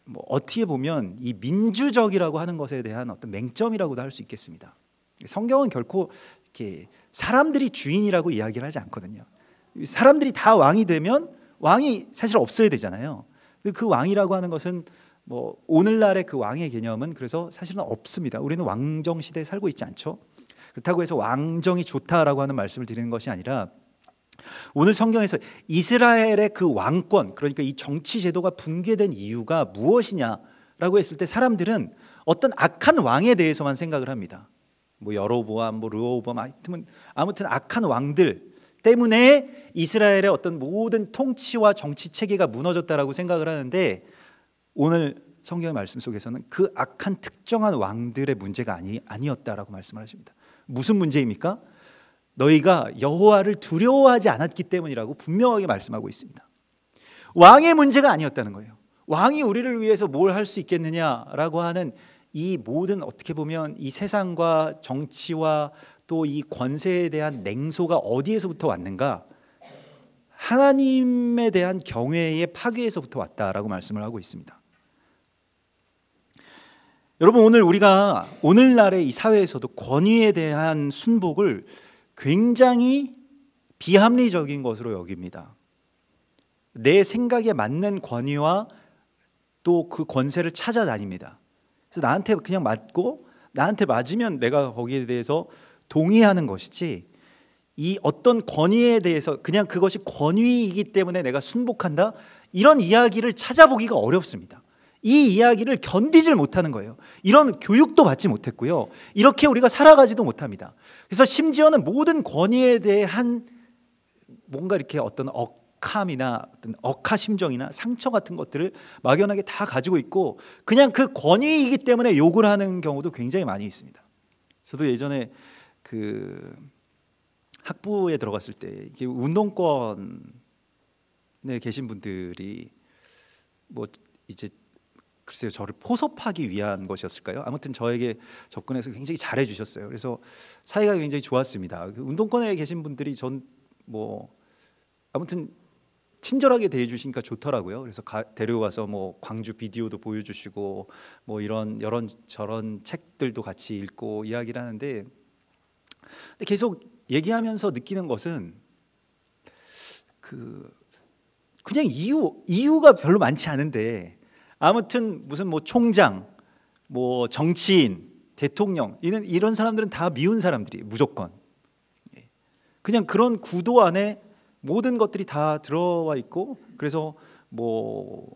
뭐 어떻게 보면 이 민주적이라고 하는 것에 대한 어떤 맹점이라고도 할 수 있겠습니다. 성경은 결코 이렇게 사람들이 주인이라고 이야기를 하지 않거든요. 사람들이 다 왕이 되면 왕이 사실 없어야 되잖아요. 그 왕이라고 하는 것은 뭐 오늘날의 그 왕의 개념은 그래서 사실은 없습니다. 우리는 왕정 시대에 살고 있지 않죠. 그렇다고 해서 왕정이 좋다라고 하는 말씀을 드리는 것이 아니라, 오늘 성경에서 이스라엘의 그 왕권, 그러니까 이 정치 제도가 붕괴된 이유가 무엇이냐라고 했을 때 사람들은 어떤 악한 왕에 대해서만 생각을 합니다. 뭐 여로보암, 뭐 르호보암, 아무튼 악한 왕들 때문에 이스라엘의 어떤 모든 통치와 정치 체계가 무너졌다라고 생각을 하는데, 오늘 성경의 말씀 속에서는 그 악한 특정한 왕들의 문제가 아니었다라고 말씀을 하십니다. 무슨 문제입니까? 너희가 여호와를 두려워하지 않았기 때문이라고 분명하게 말씀하고 있습니다. 왕의 문제가 아니었다는 거예요. 왕이 우리를 위해서 뭘 할 수 있겠느냐라고 하는 이 모든, 어떻게 보면 이 세상과 정치와 또 이 권세에 대한 냉소가 어디에서부터 왔는가? 하나님에 대한 경외의 파괴에서부터 왔다라고 말씀을 하고 있습니다. 여러분, 우리가 오늘날의 이 사회에서도 권위에 대한 순복을 굉장히 비합리적인 것으로 여깁니다. 내 생각에 맞는 권위와 또 그 권세를 찾아다닙니다. 그래서 나한테 그냥 맞고, 나한테 맞으면 내가 거기에 대해서 동의하는 것이지, 이 어떤 권위에 대해서 그냥 그것이 권위이기 때문에 내가 순복한다, 이런 이야기를 찾아보기가 어렵습니다. 이 이야기를 견디질 못하는 거예요. 이런 교육도 받지 못했고요, 이렇게 우리가 살아가지도 못합니다. 그래서 심지어는 모든 권위에 대한 뭔가 이렇게 어떤 억함이나 어떤 억하심정이나 상처 같은 것들을 막연하게 다 가지고 있고 그냥 그 권위이기 때문에 욕을 하는 경우도 굉장히 많이 있습니다. 저도 예전에 그 학부에 들어갔을 때 이게 운동권에 계신 분들이 뭐 이제 글쎄요, 저를 포섭하기 위한 것이었을까요? 아무튼 저에게 접근해서 굉장히 잘해 주셨어요. 그래서 사이가 굉장히 좋았습니다. 그 운동권에 계신 분들이 전 뭐 아무튼 친절하게 대해 주시니까 좋더라고요. 그래서 데려와서 뭐 광주 비디오도 보여주시고 뭐 이런 저런 책들도 같이 읽고 이야기를 하는데, 근데 계속 얘기하면서 느끼는 것은 그냥 이유가 별로 많지 않은데, 아무튼 무슨 뭐 총장, 뭐 정치인, 대통령 이런 사람들은 다 미운 사람들이 무조건 그냥 그런 구도 안에 모든 것들이 다 들어와 있고, 그래서 뭐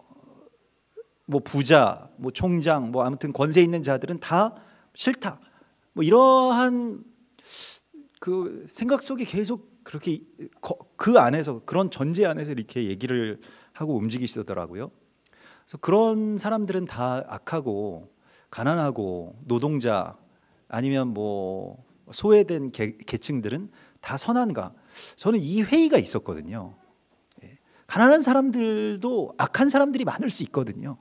부자, 뭐 총장, 뭐 아무튼 권세 있는 자들은 다 싫다. 뭐 이러한 그 생각 속에 계속 그렇게 그 안에서, 그런 전제 안에서 이렇게 얘기를 하고 움직이시더라고요. 그래서 그런 사람들은 다 악하고 가난하고 노동자 아니면 뭐 소외된 계층들은 다 선한가? 저는 이 회의가 있었거든요. 가난한 사람들도 악한 사람들이 많을 수 있거든요.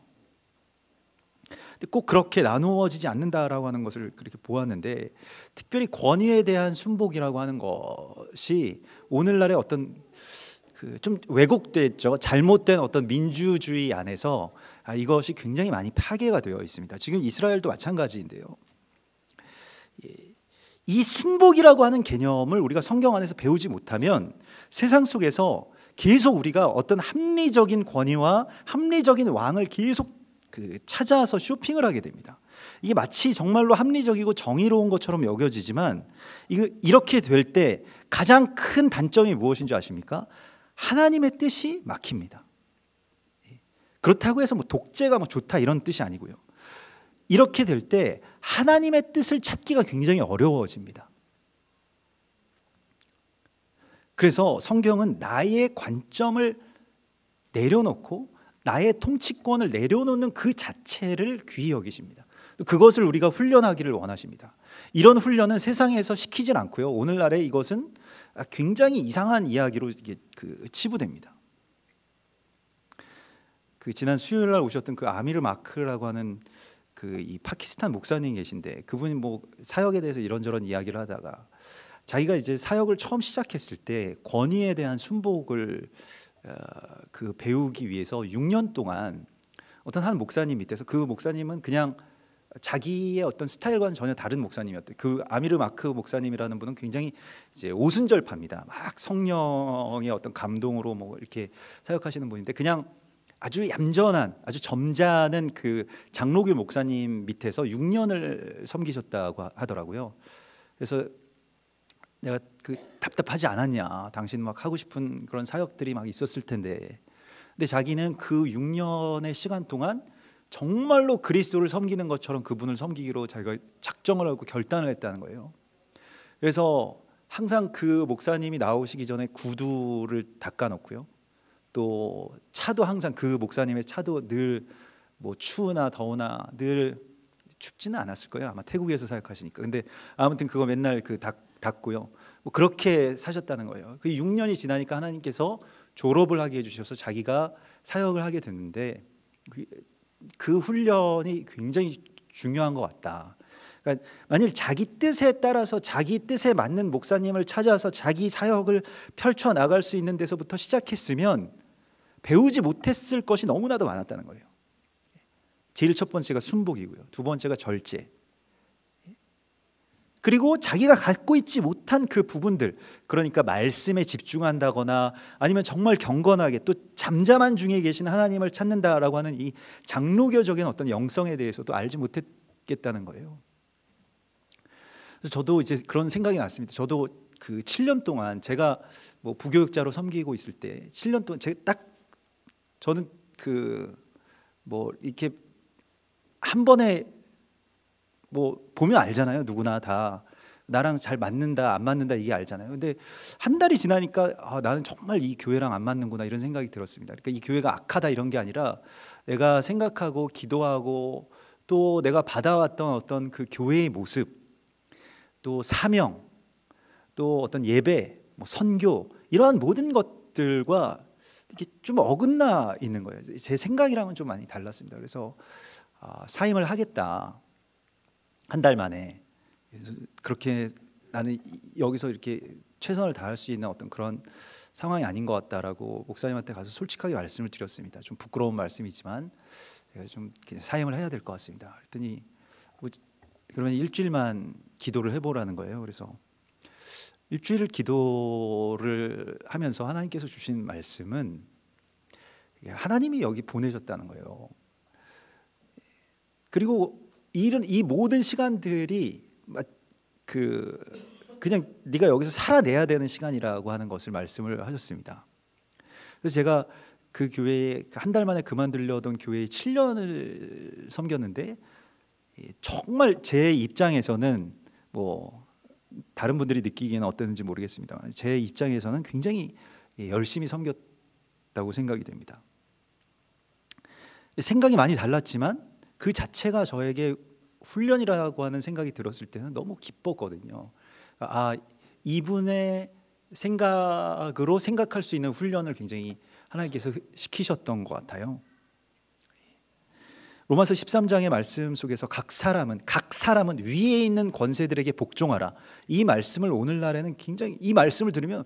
근데 꼭 그렇게 나누어지지 않는다라고 하는 것을 그렇게 보았는데, 특별히 권위에 대한 순복이라고 하는 것이 오늘날의 어떤 좀 왜곡됐죠. 잘못된 어떤 민주주의 안에서 이것이 굉장히 많이 파괴가 되어 있습니다. 지금 이스라엘도 마찬가지인데요. 이 순복이라고 하는 개념을 우리가 성경 안에서 배우지 못하면 세상 속에서 계속 우리가 어떤 합리적인 권위와 합리적인 왕을 계속 찾아서 쇼핑을 하게 됩니다. 이게 마치 정말로 합리적이고 정의로운 것처럼 여겨지지만, 이렇게 될 때 가장 큰 단점이 무엇인지 아십니까? 하나님의 뜻이 막힙니다. 그렇다고 해서 뭐 독재가 뭐 좋다 이런 뜻이 아니고요. 이렇게 될 때 하나님의 뜻을 찾기가 굉장히 어려워집니다. 그래서 성경은 나의 관점을 내려놓고 나의 통치권을 내려놓는 그 자체를 귀히 여기십니다. 그것을 우리가 훈련하기를 원하십니다. 이런 훈련은 세상에서 시키질 않고요. 오늘날에 이것은 굉장히 이상한 이야기로 이게 치부됩니다. 지난 수요일 날 오셨던 아미르 마크라고 하는 이 파키스탄 목사님 계신데, 그분이 뭐 사역에 대해서 이런저런 이야기를 하다가 자기가 이제 사역을 처음 시작했을 때 권위에 대한 순복을 배우기 위해서 6년 동안 어떤 한 목사님 밑에서, 그 목사님은 그냥 자기의 어떤 스타일과는 전혀 다른 목사님이었대요. 아미르 마크 목사님이라는 분은 굉장히 이제 오순절파입니다. 막 성령의 어떤 감동으로 뭐 이렇게 사역하시는 분인데, 그냥 아주 얌전한, 아주 점잖은 장로교 목사님 밑에서 6년을 섬기셨다고 하더라고요. 그래서 내가 답답하지 않았냐, 당신 막 하고 싶은 그런 사역들이 막 있었을 텐데, 근데 자기는 그 6년의 시간 동안 정말로 그리스도를 섬기는 것처럼 그분을 섬기기로 자기가 작정을 하고 결단을 했다는 거예요. 그래서 항상 그 목사님이 나오시기 전에 구두를 닦아 놓고요, 또 차도 항상 그 목사님의 차도 늘 뭐 추우나 더우나, 늘 춥지는 않았을 거예요. 아마 태국에서 사역하시니까. 근데 아무튼 그거 맨날 닦고요. 뭐 그렇게 사셨다는 거예요. 그 6년이 지나니까 하나님께서 졸업을 하게 해주셔서 자기가 사역을 하게 됐는데, 그 훈련이 굉장히 중요한 것 같다. 그러니까 만일 자기 뜻에 따라서 자기 뜻에 맞는 목사님을 찾아서 자기 사역을 펼쳐 나갈 수 있는 데서부터 시작했으면 배우지 못했을 것이 너무나도 많았다는 거예요. 제일 첫 번째가 순복이고요. 두 번째가 절제. 그리고 자기가 갖고 있지 못한 그 부분들, 그러니까 말씀에 집중한다거나 아니면 정말 경건하게 또 잠잠한 중에 계신 하나님을 찾는다라고 하는 이 장로교적인 어떤 영성에 대해서도 알지 못했겠다는 거예요. 그래서 저도 이제 그런 생각이 났습니다. 저도 7년 동안 제가 뭐 부교육자로 섬기고 있을 때 7년 동안 저는 뭐 이렇게 한 번에 뭐 보면 알잖아요. 누구나 다 나랑 잘 맞는다 안 맞는다 이게 알잖아요. 근데 한 달이 지나니까 나는 정말 이 교회랑 안 맞는구나 이런 생각이 들었습니다. 그러니까 이 교회가 악하다 이런 게 아니라 내가 생각하고 기도하고 또 내가 받아왔던 어떤 그 교회의 모습, 또 사명, 또 어떤 예배, 뭐 선교 이러한 모든 것들과 이렇게 좀 어긋나 있는 거예요. 제 생각이랑은 좀 많이 달랐습니다. 그래서 사임을 하겠다. 한 달 만에. 그렇게 나는 여기서 이렇게 최선을 다할 수 있는 어떤 그런 상황이 아닌 것 같다라고 목사님한테 가서 솔직하게 말씀을 드렸습니다. 좀 부끄러운 말씀이지만 제가 좀 사임을 해야 될 것 같습니다. 그랬더니 그러면 일주일만 기도를 해보라는 거예요. 그래서 일주일 기도를 하면서 하나님께서 주신 말씀은 하나님이 여기 보내셨다는 거예요. 그리고 이 모든 시간들이 그냥 네가 여기서 살아내야 되는 시간이라고 하는 것을 말씀을 하셨습니다. 그래서 제가 그 교회에 한 달 만에 그만두려던 교회에 7년을 섬겼는데 정말 제 입장에서는 뭐 다른 분들이 느끼기에는 어땠는지 모르겠습니다만 제 입장에서는 굉장히 열심히 섬겼다고 생각이 됩니다. 생각이 많이 달랐지만 그 자체가 저에게 훈련이라고 하는 생각이 들었을 때는 너무 기뻤거든요. 이분의 생각으로 생각할 수 있는 훈련을 굉장히 하나님께서 시키셨던 것 같아요. 로마서 13장의 말씀 속에서 각 사람은 위에 있는 권세들에게 복종하라. 이 말씀을 오늘날에는 굉장히 이 말씀을 들으면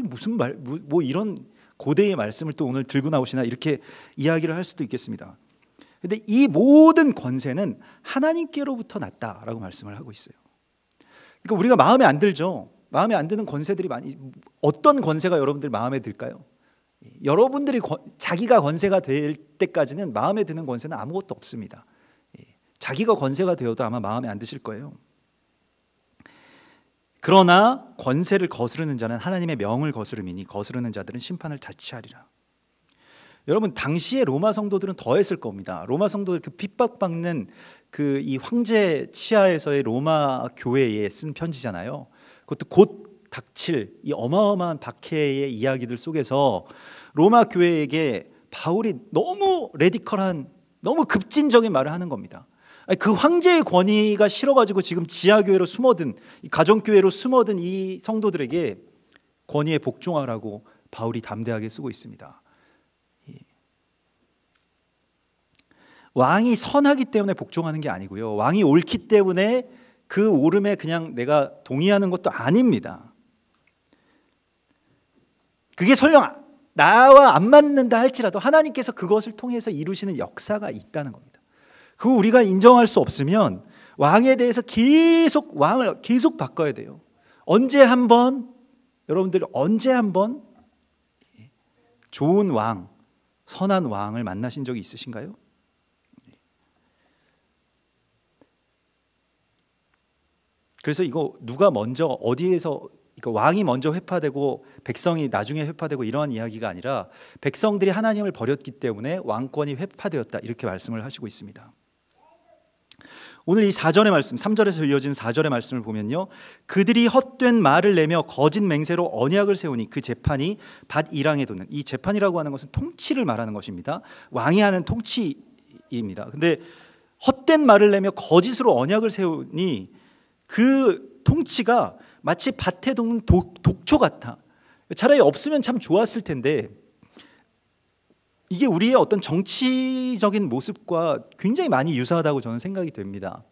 무슨 말 뭐 이런 고대의 말씀을 또 오늘 들고 나오시나 이렇게 이야기를 할 수도 있겠습니다. 근데 이 모든 권세는 하나님께로부터 났다라고 말씀을 하고 있어요. 그러니까 우리가 마음에 안 들죠. 마음에 안 드는 권세들이 많이 어떤 권세가 여러분들 마음에 들까요? 여러분들이 자기가 권세가 될 때까지는 마음에 드는 권세는 아무것도 없습니다. 자기가 권세가 되어도 아마 마음에 안 드실 거예요. 그러나 권세를 거스르는 자는 하나님의 명을 거스름이니 거스르는 자들은 심판을 자취하리라. 여러분 당시에 로마 성도들은 더했을 겁니다. 로마 성도들 그 핍박받는 그 이 황제 치하에서의 로마 교회에 쓴 편지잖아요. 그것도 곧 닥칠 이 어마어마한 박해의 이야기들 속에서 로마 교회에게 바울이 너무 레디컬한 너무 급진적인 말을 하는 겁니다. 그 황제의 권위가 싫어가지고 지금 지하교회로 숨어든 가정교회로 숨어든 이 성도들에게 권위에 복종하라고 바울이 담대하게 쓰고 있습니다. 왕이 선하기 때문에 복종하는 게 아니고요. 왕이 옳기 때문에 그 옳음에 그냥 내가 동의하는 것도 아닙니다. 그게 설령 나와 안 맞는다 할지라도 하나님께서 그것을 통해서 이루시는 역사가 있다는 겁니다. 그거 우리가 인정할 수 없으면 왕에 대해서 왕을 계속 바꿔야 돼요. 여러분들 언제 한번 좋은 왕, 선한 왕을 만나신 적이 있으신가요? 그래서 이거 누가 먼저 어디에서 왕이 먼저 회파되고 백성이 나중에 회파되고 이러한 이야기가 아니라 백성들이 하나님을 버렸기 때문에 왕권이 회파되었다 이렇게 말씀을 하시고 있습니다. 오늘 이 4절의 말씀 3절에서 이어진 4절의 말씀을 보면요, 그들이 헛된 말을 내며 거짓 맹세로 언약을 세우니 그 재판이 밭 이랑에 돋는, 이 재판이라고 하는 것은 통치를 말하는 것입니다. 왕이 하는 통치입니다. 근데 헛된 말을 내며 거짓으로 언약을 세우니 그 통치가 마치 밭에 돋는 독초 같아. 차라리 없으면 참 좋았을 텐데 이게 우리의 어떤 정치적인 모습과 굉장히 많이 유사하다고 저는 생각이 됩니다.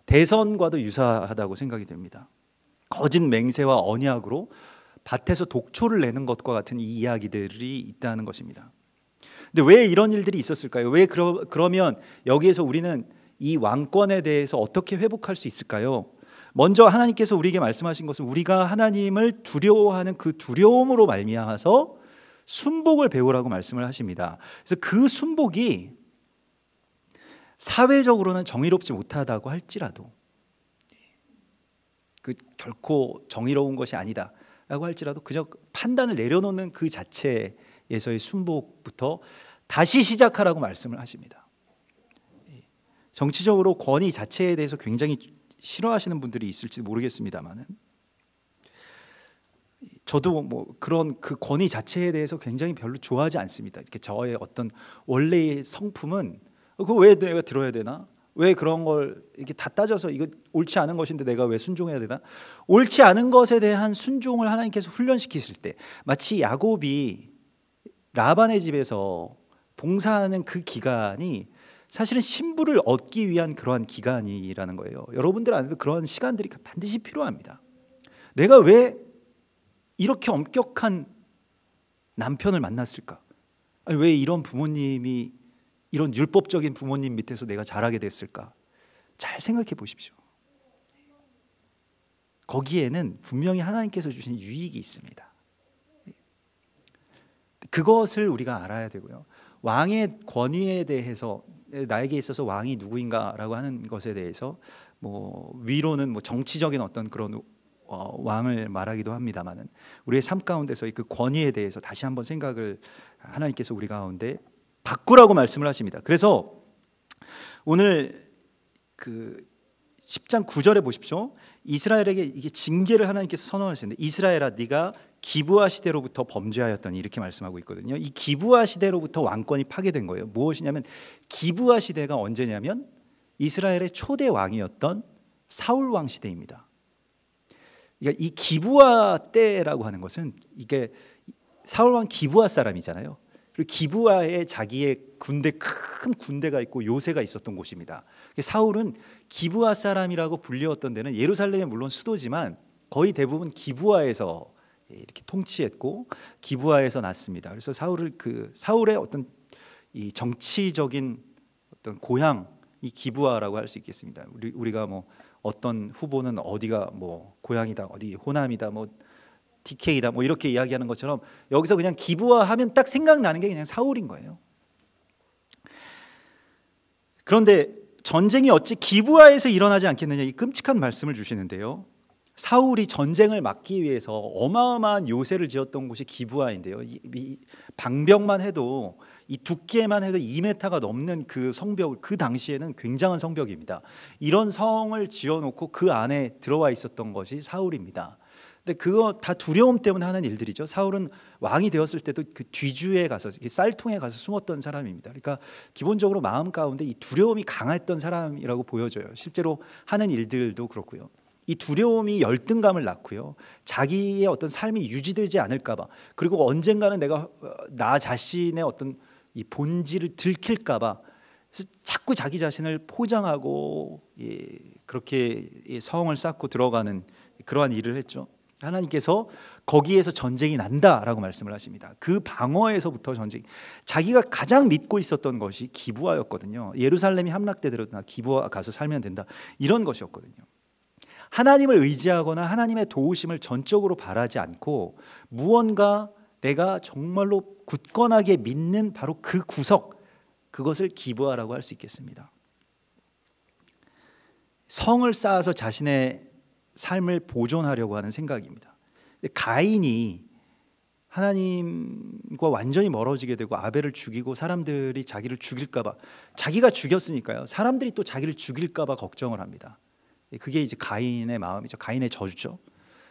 대선과도 유사하다고 생각이 됩니다. 거짓 맹세와 언약으로 밭에서 독초를 내는 것과 같은 이 이야기들이 있다는 것입니다. 근데 왜 이런 일들이 있었을까요? 왜 그러면 여기에서 우리는 이 왕권에 대해서 어떻게 회복할 수 있을까요? 먼저 하나님께서 우리에게 말씀하신 것은 우리가 하나님을 두려워하는 그 두려움으로 말미암아서 순복을 배우라고 말씀을 하십니다. 그래서 그 순복이 사회적으로는 정의롭지 못하다고 할지라도 그 결코 정의로운 것이 아니다라고 할지라도 그저 판단을 내려놓는 그 자체에서의 순복부터 다시 시작하라고 말씀을 하십니다. 정치적으로 권위 자체에 대해서 굉장히 싫어하시는 분들이 있을지 모르겠습니다만은, 저도 뭐 그런 그 권위 자체에 대해서 굉장히 별로 좋아하지 않습니다. 이렇게 저의 어떤 원래의 성품은 그거 왜 내가 들어야 되나? 왜 그런 걸 이렇게 다 따져서 이거 옳지 않은 것인데 내가 왜 순종해야 되나? 옳지 않은 것에 대한 순종을 하나님께서 훈련시키실 때, 마치 야곱이 라반의 집에서 봉사하는 그 기간이 사실은 신부를 얻기 위한 그러한 기간이라는 거예요. 여러분들 안에도 그런 시간들이 반드시 필요합니다. 내가 왜 이렇게 엄격한 남편을 만났을까? 아니, 왜 이런 부모님이, 이런 율법적인 부모님 밑에서 내가 자라게 됐을까? 잘 생각해 보십시오. 거기에는 분명히 하나님께서 주신 유익이 있습니다. 그것을 우리가 알아야 되고요. 왕의 권위에 대해서, 나에게 있어서 왕이 누구인가라고 하는 것에 대해서 뭐 위로는 뭐 정치적인 어떤 그런 왕을 말하기도 합니다만은, 우리의 삶 가운데서 그 권위에 대해서 다시 한번 생각을 하나님께서 우리 가운데 바꾸라고 말씀을 하십니다. 그래서 오늘 그 10장 9절에 보십시오. 이스라엘에게 이게 징계를 하나님께서 선언하시는데, 이스라엘아 네가 기브아 시대로부터 범죄하였더니, 이렇게 말씀하고 있거든요. 이 기브아 시대로부터 왕권이 파괴된 거예요. 무엇이냐면, 기브아 시대가 언제냐면 이스라엘의 초대 왕이었던 사울 왕 시대입니다. 그러니까 이 기브아 때라고 하는 것은, 이게 사울 왕 기브아 사람이잖아요. 그리고 기브아에 자기의 군대, 큰 군대가 있고 요새가 있었던 곳입니다. 사울은 기브아 사람이라고 불리웠던 데는 예루살렘이 물론 수도지만 거의 대부분 기브아에서 이렇게 통치했고 기브아에서 났습니다. 그래서 사울의 어떤 이 정치적인 어떤 고향, 이 기브아라고 할 수 있겠습니다. 우리가 뭐 어떤 후보는 어디가 뭐 고향이다, 어디 호남이다, 뭐 DK다, 뭐 이렇게 이야기하는 것처럼 여기서 그냥 기브아 하면 딱 생각나는 게 그냥 사울인 거예요. 그런데 전쟁이 어찌 기브아에서 일어나지 않겠느냐, 이 끔찍한 말씀을 주시는데요. 사울이 전쟁을 막기 위해서 어마어마한 요새를 지었던 곳이 기브아인데요. 이 방벽만 해도, 이 두께만 해도 2m가 넘는 그 성벽, 그 당시에는 굉장한 성벽입니다. 이런 성을 지어놓고 그 안에 들어와 있었던 것이 사울입니다. 근데 그거 다 두려움 때문에 하는 일들이죠. 사울은 왕이 되었을 때도 그 뒤주에 가서, 쌀통에 가서 숨었던 사람입니다. 그러니까 기본적으로 마음 가운데 이 두려움이 강했던 사람이라고 보여져요. 실제로 하는 일들도 그렇고요. 이 두려움이 열등감을 낳고요. 자기의 어떤 삶이 유지되지 않을까 봐, 그리고 언젠가는 내가 나 자신의 어떤 이 본질을 들킬까 봐, 그래서 자꾸 자기 자신을 포장하고 그렇게 성을 쌓고 들어가는 그러한 일을 했죠. 하나님께서 거기에서 전쟁이 난다라고 말씀을 하십니다. 그 방어에서부터 전쟁, 자기가 가장 믿고 있었던 것이 기브아였거든요. 예루살렘이 함락되더라도 나 기브아 가서 살면 된다, 이런 것이었거든요. 하나님을 의지하거나 하나님의 도우심을 전적으로 바라지 않고 무언가 내가 정말로 굳건하게 믿는 바로 그 구석, 그것을 기브아라고 할 수 있겠습니다. 성을 쌓아서 자신의 삶을 보존하려고 하는 생각입니다. 가인이 하나님과 완전히 멀어지게 되고 아벨을 죽이고 사람들이 자기를 죽일까 봐, 자기가 죽였으니까요, 사람들이 또 자기를 죽일까 봐 걱정을 합니다. 그게 이제 가인의 마음이죠. 가인의 저주죠.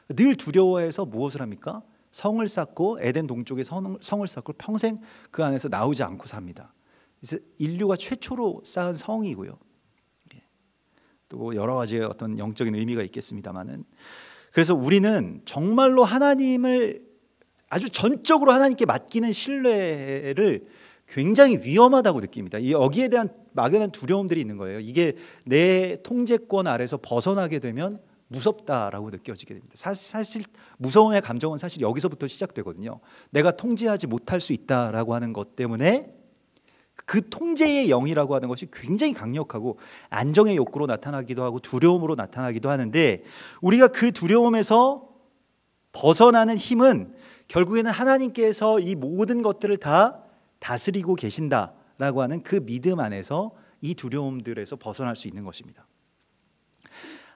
늘 두려워해서 무엇을 합니까? 성을 쌓고 에덴 동쪽에 성을 쌓고 평생 그 안에서 나오지 않고 삽니다. 그래서 인류가 최초로 쌓은 성이고요. 또 여러 가지의 어떤 영적인 의미가 있겠습니다만은, 그래서 우리는 정말로 하나님을 아주 전적으로 하나님께 맡기는 신뢰를 굉장히 위험하다고 느낍니다. 여기에 대한 막연한 두려움들이 있는 거예요. 이게 내 통제권 아래서 벗어나게 되면 무섭다라고 느껴지게 됩니다. 사실 무서움의 감정은 사실 여기서부터 시작되거든요. 내가 통제하지 못할 수 있다라고 하는 것 때문에 그 통제의 영이라고 하는 것이 굉장히 강력하고 안정의 욕구로 나타나기도 하고 두려움으로 나타나기도 하는데, 우리가 그 두려움에서 벗어나는 힘은 결국에는 하나님께서 이 모든 것들을 다 다스리고 계신다라고 하는 그 믿음 안에서 이 두려움들에서 벗어날 수 있는 것입니다.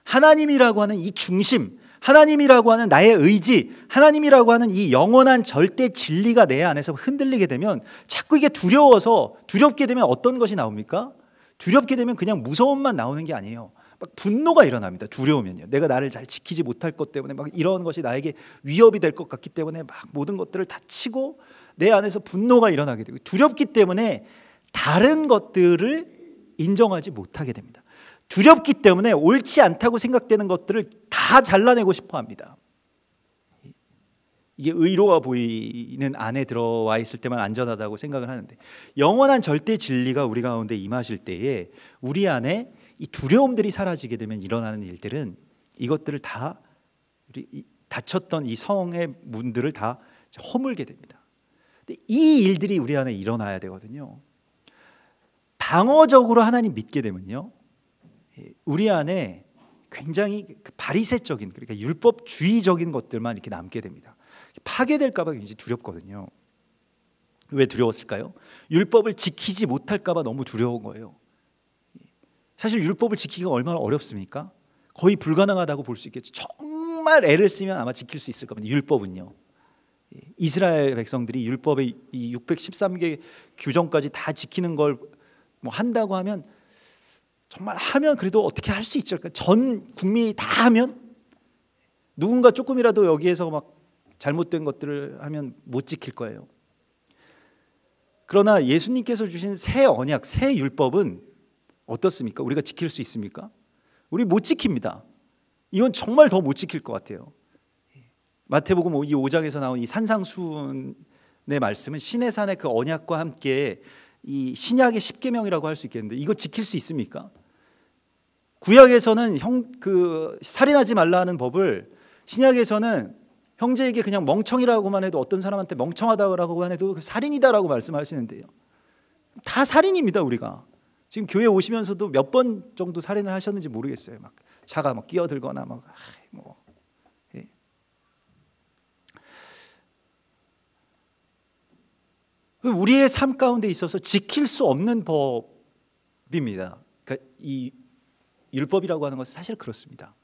하나님이라고 하는 이 중심, 하나님이라고 하는 나의 의지, 하나님이라고 하는 이 영원한 절대 진리가 내 안에서 흔들리게 되면 자꾸 이게 두려워서, 두렵게 되면 어떤 것이 나옵니까? 두렵게 되면 그냥 무서움만 나오는 게 아니에요. 막 분노가 일어납니다. 두려우면요. 내가 나를 잘 지키지 못할 것 때문에 막 이런 것이 나에게 위협이 될 것 같기 때문에 막 모든 것들을 다 치고 내 안에서 분노가 일어나게 되고, 두렵기 때문에 다른 것들을 인정하지 못하게 됩니다. 두렵기 때문에 옳지 않다고 생각되는 것들을 다 잘라내고 싶어 합니다. 이게 의로워 보이는 안에 들어와 있을 때만 안전하다고 생각을 하는데, 영원한 절대 진리가 우리 가운데 임하실 때에 우리 안에 이 두려움들이 사라지게 되면 일어나는 일들은 이것들을 다 닫혔던 이 성의 문들을 다 허물게 됩니다. 근데 이 일들이 우리 안에 일어나야 되거든요. 방어적으로 하나님 믿게 되면요, 우리 안에 굉장히 바리새적인, 그러니까 율법주의적인 것들만 이렇게 남게 됩니다. 파괴될까 봐 굉장히 두렵거든요. 왜 두려웠을까요? 율법을 지키지 못할까 봐 너무 두려운 거예요. 사실 율법을 지키기가 얼마나 어렵습니까? 거의 불가능하다고 볼 수 있겠죠. 정말 애를 쓰면 아마 지킬 수 있을 겁니다. 율법은요. 이스라엘 백성들이 율법의 이 613개 규정까지 다 지키는 걸 뭐 한다고 하면, 정말 하면 그래도 어떻게 할 수 있죠. 그러니까 전 국민이 다 하면, 누군가 조금이라도 여기에서 막 잘못된 것들을 하면 못 지킬 거예요. 그러나 예수님께서 주신 새 언약, 새 율법은 어떻습니까? 우리가 지킬 수 있습니까? 우리 못 지킵니다. 이건 정말 더 못 지킬 것 같아요. 마태복음 이 5장에서 나온 이 산상수훈의 말씀은 시내산의 그 언약과 함께 이 신약의 십계명이라고 할 수 있겠는데, 이거 지킬 수 있습니까? 구약에서는 살인하지 말라 하는 법을, 신약에서는 형제에게 그냥 멍청이라고만 해도, 어떤 사람한테 멍청하다고만 해도 살인이다라고 말씀하시는데요. 다 살인입니다. 우리가 지금 교회 오시면서도 몇 번 정도 살인을 하셨는지 모르겠어요. 막 차가 막 끼어들거나 막 뭐. 예. 우리의 삶 가운데 있어서 지킬 수 없는 법입니다. 그러니까 이 율법이라고 하는 것은 사실 그렇습니다.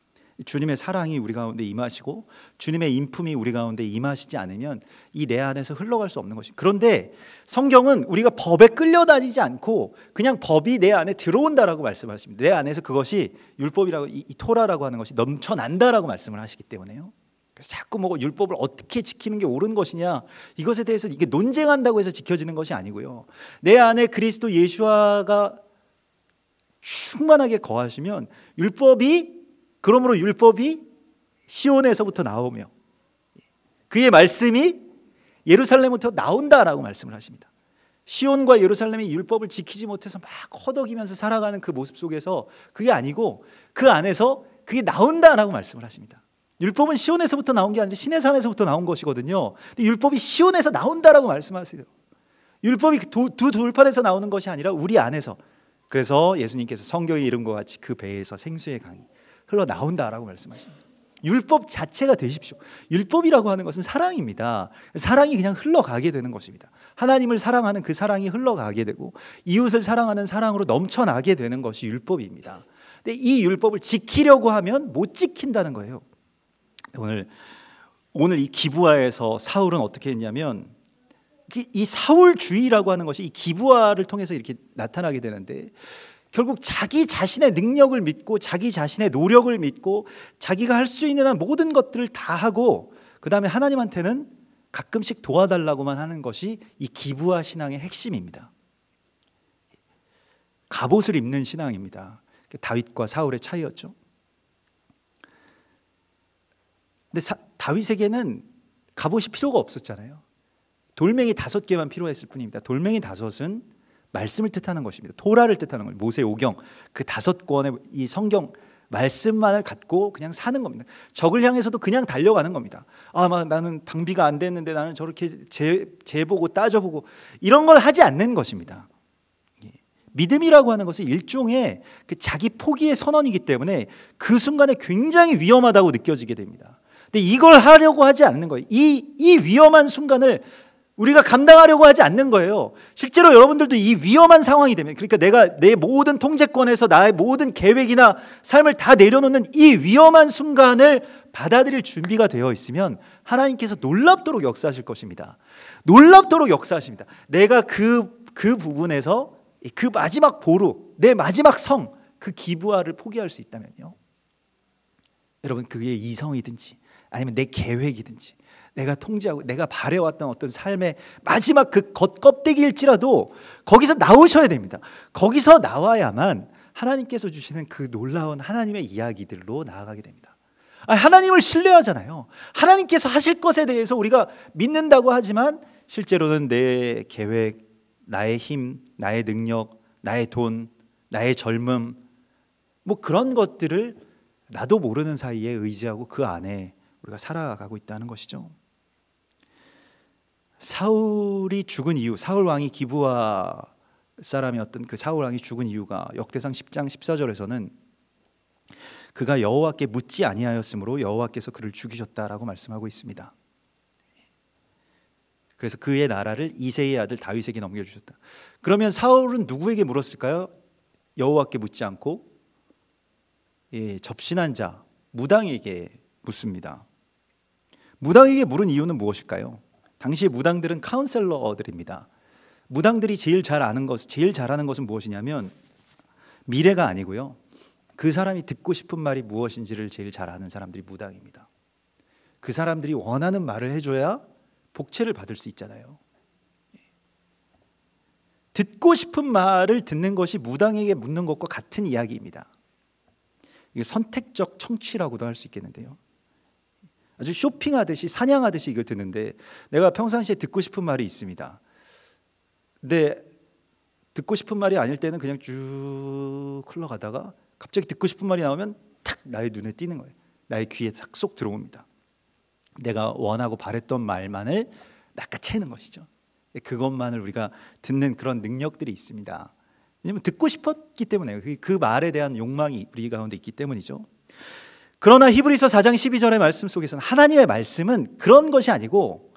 주님의 사랑이 우리 가운데 임하시고 주님의 인품이 우리 가운데 임하시지 않으면 이 내 안에서 흘러갈 수 없는 것입니다. 그런데 성경은 우리가 법에 끌려다니지 않고 그냥 법이 내 안에 들어온다라고 말씀하십니다. 내 안에서 그것이 율법이라고, 이 토라라고 하는 것이 넘쳐난다라고 말씀을 하시기 때문에요. 그래서 자꾸 뭐 율법을 어떻게 지키는 게 옳은 것이냐, 이것에 대해서 이게 논쟁한다고 해서 지켜지는 것이 아니고요. 내 안에 그리스도 예수와가 충만하게 거하시면 그러므로 율법이 시온에서부터 나오며 그의 말씀이 예루살렘부터 나온다라고 말씀을 하십니다. 시온과 예루살렘이 율법을 지키지 못해서 막 허덕이면서 살아가는 그 모습 속에서 그게 아니고 그 안에서 그게 나온다라고 말씀을 하십니다. 율법은 시온에서부터 나온 게 아니라 시내산에서부터 나온 것이거든요. 근데 율법이 시온에서 나온다라고 말씀하세요. 율법이 두 돌판에서 나오는 것이 아니라 우리 안에서. 그래서 예수님께서 성경의 이름과 같이 그 배에서 생수의 강이 흘러나온다라고 말씀하십니다. 율법 자체가 되십시오. 율법이라고 하는 것은 사랑입니다. 사랑이 그냥 흘러가게 되는 것입니다. 하나님을 사랑하는 그 사랑이 흘러가게 되고 이웃을 사랑하는 사랑으로 넘쳐나게 되는 것이 율법입니다. 근데 이 율법을 지키려고 하면 못 지킨다는 거예요. 오늘 이 기브아에서 사울은 어떻게 했냐면, 이 사울주의라고 하는 것이 이 기브아를 통해서 이렇게 나타나게 되는데, 결국 자기 자신의 능력을 믿고 자기 자신의 노력을 믿고 자기가 할 수 있는 한 모든 것들을 다 하고 그 다음에 하나님한테는 가끔씩 도와달라고만 하는 것이 이 기브아 신앙의 핵심입니다. 갑옷을 입는 신앙입니다. 다윗과 사울의 차이였죠. 근데 다윗에게는 갑옷이 필요가 없었잖아요. 돌멩이 5개만 필요했을 뿐입니다. 돌멩이 5은 말씀을 뜻하는 것입니다. 토라를 뜻하는 거예요. 모세오경 그 5권의 이 성경 말씀만을 갖고 그냥 사는 겁니다. 적을 향해서도 그냥 달려가는 겁니다. 막 나는 방비가 안 됐는데 나는 저렇게 재보고 따져보고 이런 걸 하지 않는 것입니다. 믿음이라고 하는 것은 일종의 그 자기 포기의 선언이기 때문에 그 순간에 굉장히 위험하다고 느껴지게 됩니다. 근데 이걸 하려고 하지 않는 거예요. 이 위험한 순간을 우리가 감당하려고 하지 않는 거예요. 실제로 여러분들도 이 위험한 상황이 되면, 그러니까 내가 내 모든 통제권에서 나의 모든 계획이나 삶을 다 내려놓는 이 위험한 순간을 받아들일 준비가 되어 있으면 하나님께서 놀랍도록 역사하실 것입니다. 놀랍도록 역사하십니다. 내가 그 부분에서 그 마지막 보루, 내 마지막 성, 그 기부화를 포기할 수 있다면요, 여러분, 그게 이성이든지 아니면 내 계획이든지 내가 통제하고 내가 바래왔던 어떤 삶의 마지막 그 겉껍데기일지라도 거기서 나오셔야 됩니다. 거기서 나와야만 하나님께서 주시는 그 놀라운 하나님의 이야기들로 나아가게 됩니다. 하나님을 신뢰하잖아요. 하나님께서 하실 것에 대해서 우리가 믿는다고 하지만 실제로는 내 계획, 나의 힘, 나의 능력, 나의 돈, 나의 젊음, 뭐 그런 것들을 나도 모르는 사이에 의지하고 그 안에 우리가 살아가고 있다는 것이죠. 사울이 죽은 이유, 사울 왕이 기브아 사람이었던 그 사울 왕이 죽은 이유가 역대상 10장 14절에서는 그가 여호와께 묻지 아니하였으므로 여호와께서 그를 죽이셨다라고 말씀하고 있습니다. 그래서 그의 나라를 이새의 아들 다윗에게 넘겨주셨다. 그러면 사울은 누구에게 물었을까요? 여호와께 묻지 않고 접신한 자 무당에게 묻습니다. 무당에게 물은 이유는 무엇일까요? 당시의 무당들은 카운셀러들입니다. 무당들이 제일 잘하는 것은 무엇이냐면 미래가 아니고요, 그 사람이 듣고 싶은 말이 무엇인지를 제일 잘 아는 사람들이 무당입니다. 그 사람들이 원하는 말을 해줘야 복채를 받을 수 있잖아요. 듣고 싶은 말을 듣는 것이 무당에게 묻는 것과 같은 이야기입니다. 이게 선택적 청취라고도 할 수 있겠는데요, 아주 쇼핑하듯이 사냥하듯이 이걸 듣는데, 내가 평상시에 듣고 싶은 말이 있습니다. 근데 듣고 싶은 말이 아닐 때는 그냥 쭉 흘러가다가 갑자기 듣고 싶은 말이 나오면 탁 나의 눈에 띄는 거예요. 나의 귀에 탁 쏙 들어옵니다. 내가 원하고 바랬던 말만을 낚아채는 것이죠. 그것만을 우리가 듣는 그런 능력들이 있습니다. 왜냐하면 듣고 싶었기 때문에, 그 말에 대한 욕망이 우리 가운데 있기 때문이죠. 그러나 히브리서 4장 12절의 말씀 속에서는 하나님의 말씀은 그런 것이 아니고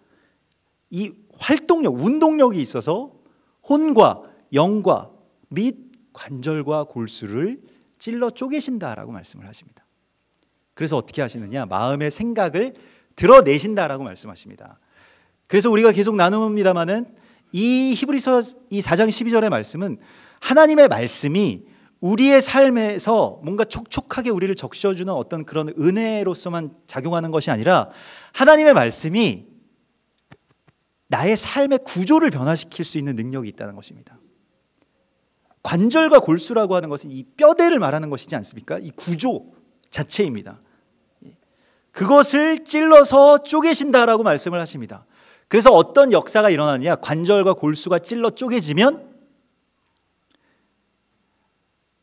이 활동력, 운동력이 있어서 혼과 영과 및 관절과 골수를 찔러 쪼개신다라고 말씀을 하십니다. 그래서 어떻게 하시느냐? 마음의 생각을 드러내신다라고 말씀하십니다. 그래서 우리가 계속 나눕니다마는 이 히브리서 이 4장 12절의 말씀은 하나님의 말씀이 우리의 삶에서 뭔가 촉촉하게 우리를 적셔주는 어떤 그런 은혜로서만 작용하는 것이 아니라 하나님의 말씀이 나의 삶의 구조를 변화시킬 수 있는 능력이 있다는 것입니다. 관절과 골수라고 하는 것은 이 뼈대를 말하는 것이지 않습니까? 이 구조 자체입니다. 그것을 찔러서 쪼개신다라고 말씀을 하십니다. 그래서 어떤 역사가 일어나느냐? 관절과 골수가 찔러 쪼개지면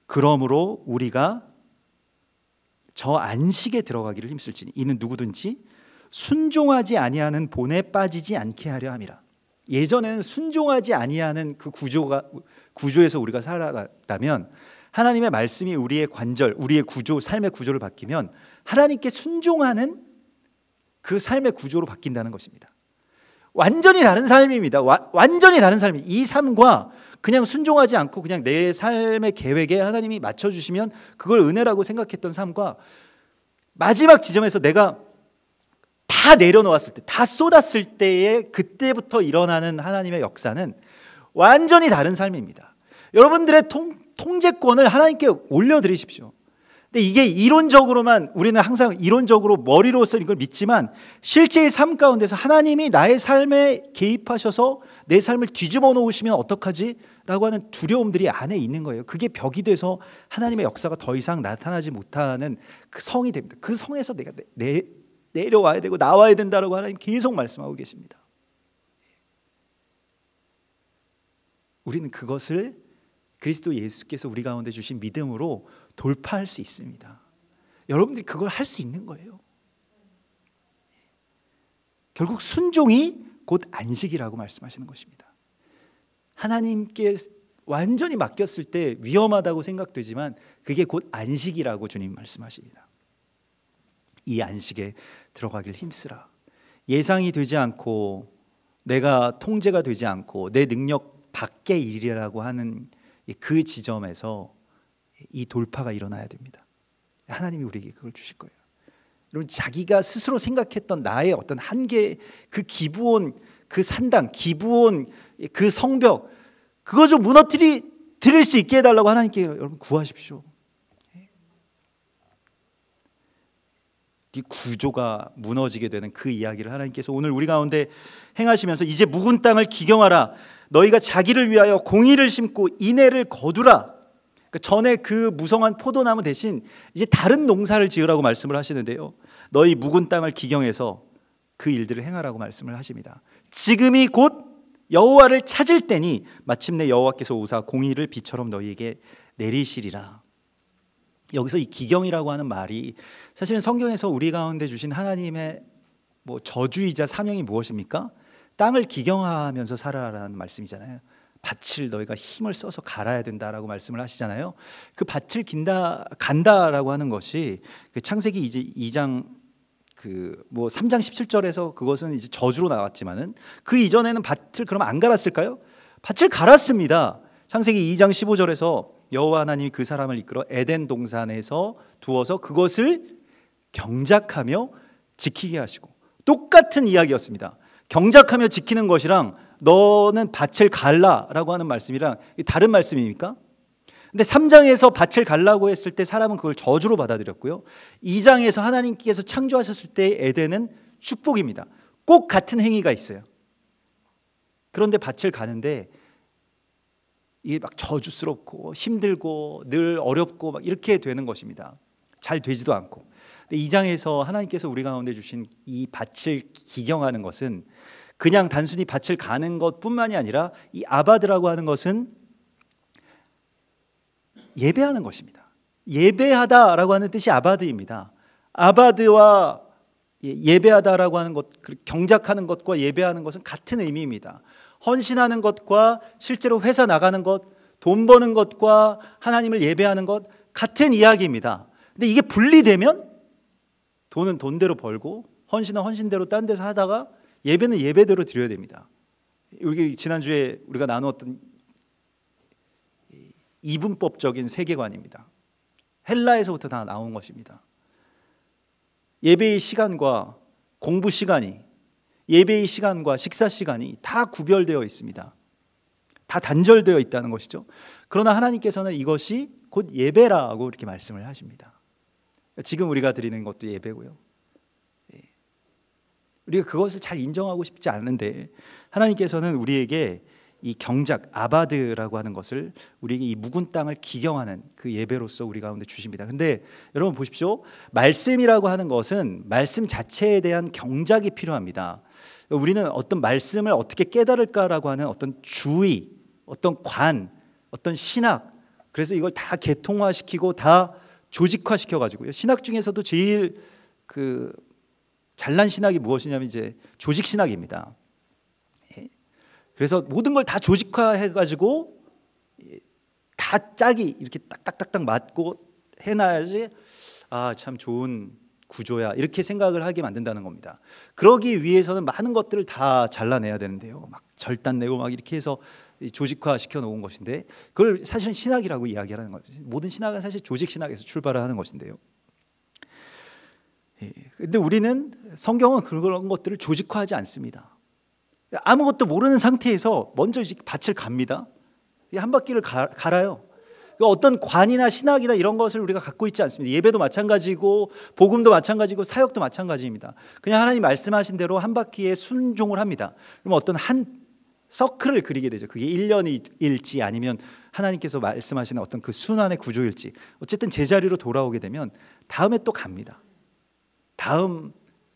그러므로 우리가 저 안식에 들어가기를 힘쓸지니 이는 누구든지 순종하지 아니하는 본에 빠지지 않게 하려 함이라. 예전에는 순종하지 아니하는 그 구조에서 우리가 살아갔다면 하나님의 말씀이 우리의 관절, 우리의 구조, 삶의 구조를 바뀌면 하나님께 순종하는 그 삶의 구조로 바뀐다는 것입니다. 완전히 다른 삶입니다. 완전히 다른 삶이, 이 삶과 그냥 순종하지 않고 그냥 내 삶의 계획에 하나님이 맞춰주시면 그걸 은혜라고 생각했던 삶과 마지막 지점에서 내가 다 내려놓았을 때, 다 쏟았을 때에 그때부터 일어나는 하나님의 역사는 완전히 다른 삶입니다. 여러분들의 통제권을 하나님께 올려드리십시오. 근데 이게 이론적으로만, 우리는 항상 이론적으로 머리로서 이걸 믿지만 실제의 삶 가운데서 하나님이 나의 삶에 개입하셔서 내 삶을 뒤집어 놓으시면 어떡하지? 라고 하는 두려움들이 안에 있는 거예요. 그게 벽이 돼서 하나님의 역사가 더 이상 나타나지 못하는 그 성이 됩니다. 그 성에서 내가 내려와야 되고 나와야 된다라고 하나님 계속 말씀하고 계십니다. 우리는 그것을 그리스도 예수께서 우리 가운데 주신 믿음으로 돌파할 수 있습니다. 여러분들이 그걸 할 수 있는 거예요. 결국 순종이 곧 안식이라고 말씀하시는 것입니다. 하나님께 완전히 맡겼을 때 위험하다고 생각되지만 그게 곧 안식이라고 주님 말씀하십니다. 이 안식에 들어가길 힘쓰라. 예상이 되지 않고 내가 통제가 되지 않고 내 능력 밖의 일이라고 하는 그 지점에서 이 돌파가 일어나야 됩니다. 하나님이 우리에게 그걸 주실 거예요. 여러분, 자기가 스스로 생각했던 나의 어떤 한계, 그 기부온 그 산당, 기부온 그 성벽, 그거 좀 무너뜨릴 수 있게 해달라고 하나님께 여러분 구하십시오. 이 구조가 무너지게 되는 그 이야기를 하나님께서 오늘 우리 가운데 행하시면서 이제 묵은 땅을 기경하라. 너희가 자기를 위하여 공의를 심고 인애를 거두라. 그러니까 전에 그 무성한 포도나무 대신 이제 다른 농사를 지으라고 말씀을 하시는데요. 너희 묵은 땅을 기경해서 그 일들을 행하라고 말씀을 하십니다. 지금이 곧 여호와를 찾을 때니 마침내 여호와께서 오사 공의를 비처럼 너희에게 내리시리라. 여기서 이 기경이라고 하는 말이 사실은 성경에서 우리 가운데 주신 하나님의 저주이자 사명이 무엇입니까? 땅을 기경하면서 살아라는 말씀이잖아요. 밭을 너희가 힘을 써서 갈아야 된다라고 말씀을 하시잖아요. 그 밭을 간다라고 하는 것이 그 창세기 이제 2장 3장 17절에서 그것은 이제 저주로 나왔지만은 그 이전에는 밭을 그럼 안 갈았을까요? 밭을 갈았습니다. 창세기 2장 15절에서 여호와 하나님이 그 사람을 이끌어 에덴 동산에서 두어서 그것을 경작하며 지키게 하시고, 똑같은 이야기였습니다. 경작하며 지키는 것이랑 너는 밭을 갈라라고 하는 말씀이랑 다른 말씀입니까? 근데 3장에서 밭을 갈라고 했을 때 사람은 그걸 저주로 받아들였고요. 2장에서 하나님께서 창조하셨을 때 에덴은 축복입니다. 꼭 같은 행위가 있어요. 그런데 밭을 가는데 이게 막 저주스럽고 힘들고 늘 어렵고 막 이렇게 되는 것입니다. 잘 되지도 않고. 근데 2장에서 하나님께서 우리 가운데 주신 이 밭을 기경하는 것은 그냥 단순히 밭을 가는 것뿐만이 아니라 이 아바드라고 하는 것은 예배하는 것입니다. 예배하다라고 하는 뜻이 아바드입니다. 아바드와 예배하다라고 하는 것, 경작하는 것과 예배하는 것은 같은 의미입니다. 헌신하는 것과 실제로 회사 나가는 것, 돈 버는 것과 하나님을 예배하는 것 같은 이야기입니다. 근데 이게 분리되면 돈은 돈대로 벌고 헌신은 헌신대로 딴 데서 하다가 예배는 예배대로 드려야 됩니다. 여기 지난주에 우리가 나누었던 이분법적인 세계관입니다. 헬라에서부터 다 나온 것입니다. 예배의 시간과 공부 시간이, 예배의 시간과 식사 시간이 다 구별되어 있습니다. 다 단절되어 있다는 것이죠. 그러나 하나님께서는 이것이 곧 예배라고 이렇게 말씀을 하십니다. 지금 우리가 드리는 것도 예배고요. 우리가 그것을 잘 인정하고 싶지 않은데 하나님께서는 우리에게 이 경작, 아바드라고 하는 것을 우리에게 이 묵은 땅을 기경하는 그 예배로서 우리 가운데 주십니다. 근데 여러분 보십시오. 말씀이라고 하는 것은 말씀 자체에 대한 경작이 필요합니다. 우리는 어떤 말씀을 어떻게 깨달을까라고 하는 어떤 주의, 어떤 관, 어떤 신학, 그래서 이걸 다 계통화시키고 다 조직화시켜 가지고요. 신학 중에서도 제일 잘난 신학이 무엇이냐면 이제 조직 신학입니다. 그래서 모든 걸 다 조직화해 가지고 다 짝이 이렇게 딱딱딱딱 맞고 해놔야지 참 좋은 구조야 이렇게 생각을 하게 만든다는 겁니다. 그러기 위해서는 많은 것들을 다 잘라내야 되는데요. 막 절단 내고 막 이렇게 해서 조직화 시켜 놓은 것인데 그걸 사실은 신학이라고 이야기하는 거죠. 모든 신학은 사실 조직 신학에서 출발을 하는 것인데요. 근데 우리는 성경은 그런 것들을 조직화하지 않습니다. 아무것도 모르는 상태에서 먼저 밭을 갑니다. 한 바퀴를 갈아요. 어떤 관이나 신학이나 이런 것을 우리가 갖고 있지 않습니다. 예배도 마찬가지고 복음도 마찬가지고 사역도 마찬가지입니다. 그냥 하나님 말씀하신 대로 한 바퀴에 순종을 합니다. 그러면 어떤 한 서클을 그리게 되죠. 그게 1년일지 아니면 하나님께서 말씀하시는 어떤 그 순환의 구조일지 어쨌든 제자리로 돌아오게 되면 다음에 또 갑니다. 다음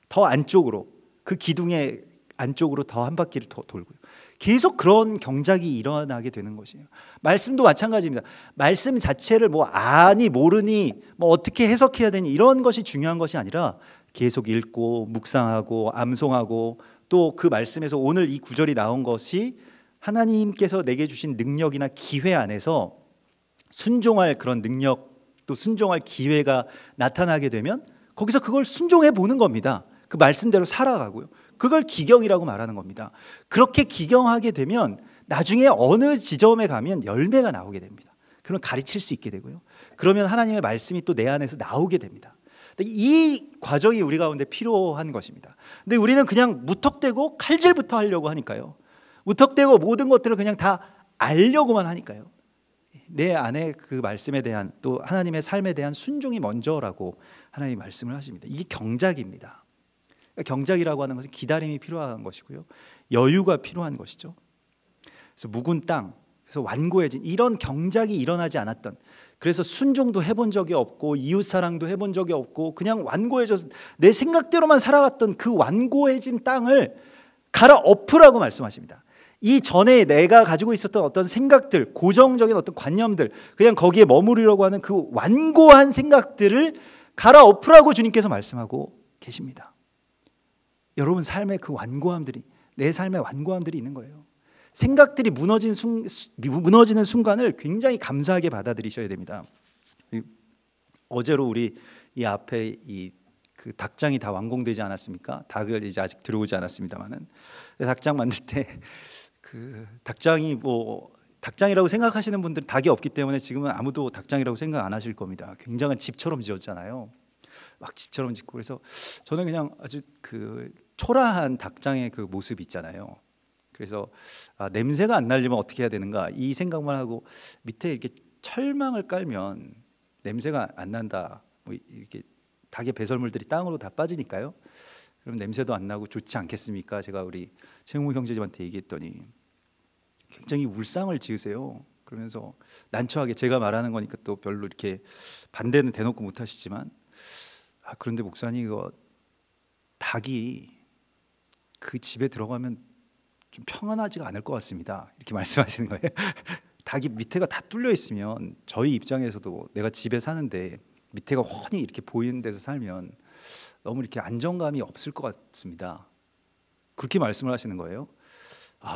더 안쪽으로 그 기둥의 안쪽으로 더 한 바퀴를 더 돌고요. 계속 그런 경작이 일어나게 되는 것이에요. 말씀도 마찬가지입니다. 말씀 자체를 아니 모르니 어떻게 해석해야 되니 이런 것이 중요한 것이 아니라 계속 읽고 묵상하고 암송하고 또 그 말씀에서 오늘 이 구절이 나온 것이 하나님께서 내게 주신 능력이나 기회 안에서 순종할 그런 능력 또 순종할 기회가 나타나게 되면 거기서 그걸 순종해 보는 겁니다. 그 말씀대로 살아가고요. 그걸 기경이라고 말하는 겁니다. 그렇게 기경하게 되면 나중에 어느 지점에 가면 열매가 나오게 됩니다. 그러면 가르칠 수 있게 되고요. 그러면 하나님의 말씀이 또 내 안에서 나오게 됩니다. 이 과정이 우리 가운데 필요한 것입니다. 근데 우리는 그냥 무턱대고 칼질부터 하려고 하니까요. 무턱대고 모든 것들을 그냥 다 알려고만 하니까요. 내 안에 그 말씀에 대한 또 하나님의 삶에 대한 순종이 먼저라고 하나님이 말씀을 하십니다. 이게 경작입니다. 경작이라고 하는 것은 기다림이 필요한 것이고요, 여유가 필요한 것이죠. 그래서 묵은 땅, 그래서 완고해진 이런 경작이 일어나지 않았던, 그래서 순종도 해본 적이 없고 이웃사랑도 해본 적이 없고 그냥 완고해져서 내 생각대로만 살아갔던 그 완고해진 땅을 갈아엎으라고 말씀하십니다. 이 전에 내가 가지고 있었던 어떤 생각들, 고정적인 어떤 관념들, 그냥 거기에 머무르려고 하는 그 완고한 생각들을 갈아엎으라고 주님께서 말씀하고 계십니다. 여러분 삶의 그 완고함들이, 내 삶의 완고함들이 있는 거예요. 생각들이 무너지는 순간을 굉장히 감사하게 받아들이셔야 됩니다. 어제로 우리 이 앞에 그 닭장이 다 완공되지 않았습니까? 닭을 이제 아직 들어오지 않았습니다만은, 닭장 만들 때 그 닭장이 닭장이라고 생각하시는 분들은 닭이 없기 때문에 지금은 아무도 닭장이라고 생각 안 하실 겁니다. 굉장한 집처럼 지었잖아요. 막 집처럼 짓고. 그래서 저는 그냥 아주 그 초라한 닭장의 그 모습 있잖아요. 그래서 냄새가 안 나려면 어떻게 해야 되는가 이 생각만 하고, 밑에 이렇게 철망을 깔면 냄새가 안 난다, 이렇게 닭의 배설물들이 땅으로 다 빠지니까요. 그럼 냄새도 안 나고 좋지 않겠습니까? 제가 우리 최용우 형제님한테 얘기했더니 굉장히 울상을 지으세요. 그러면서 난처하게, 제가 말하는 거니까 또 별로 이렇게 반대는 대놓고 못 하시지만, 그런데 목사님 이거 닭이 그 집에 들어가면 좀 평안하지가 않을 것 같습니다, 이렇게 말씀하시는 거예요. 닭이 밑에가 다 뚫려 있으면 저희 입장에서도 내가 집에 사는데 밑에가 훤히 이렇게 보이는 데서 살면 너무 이렇게 안정감이 없을 것 같습니다. 그렇게 말씀을 하시는 거예요.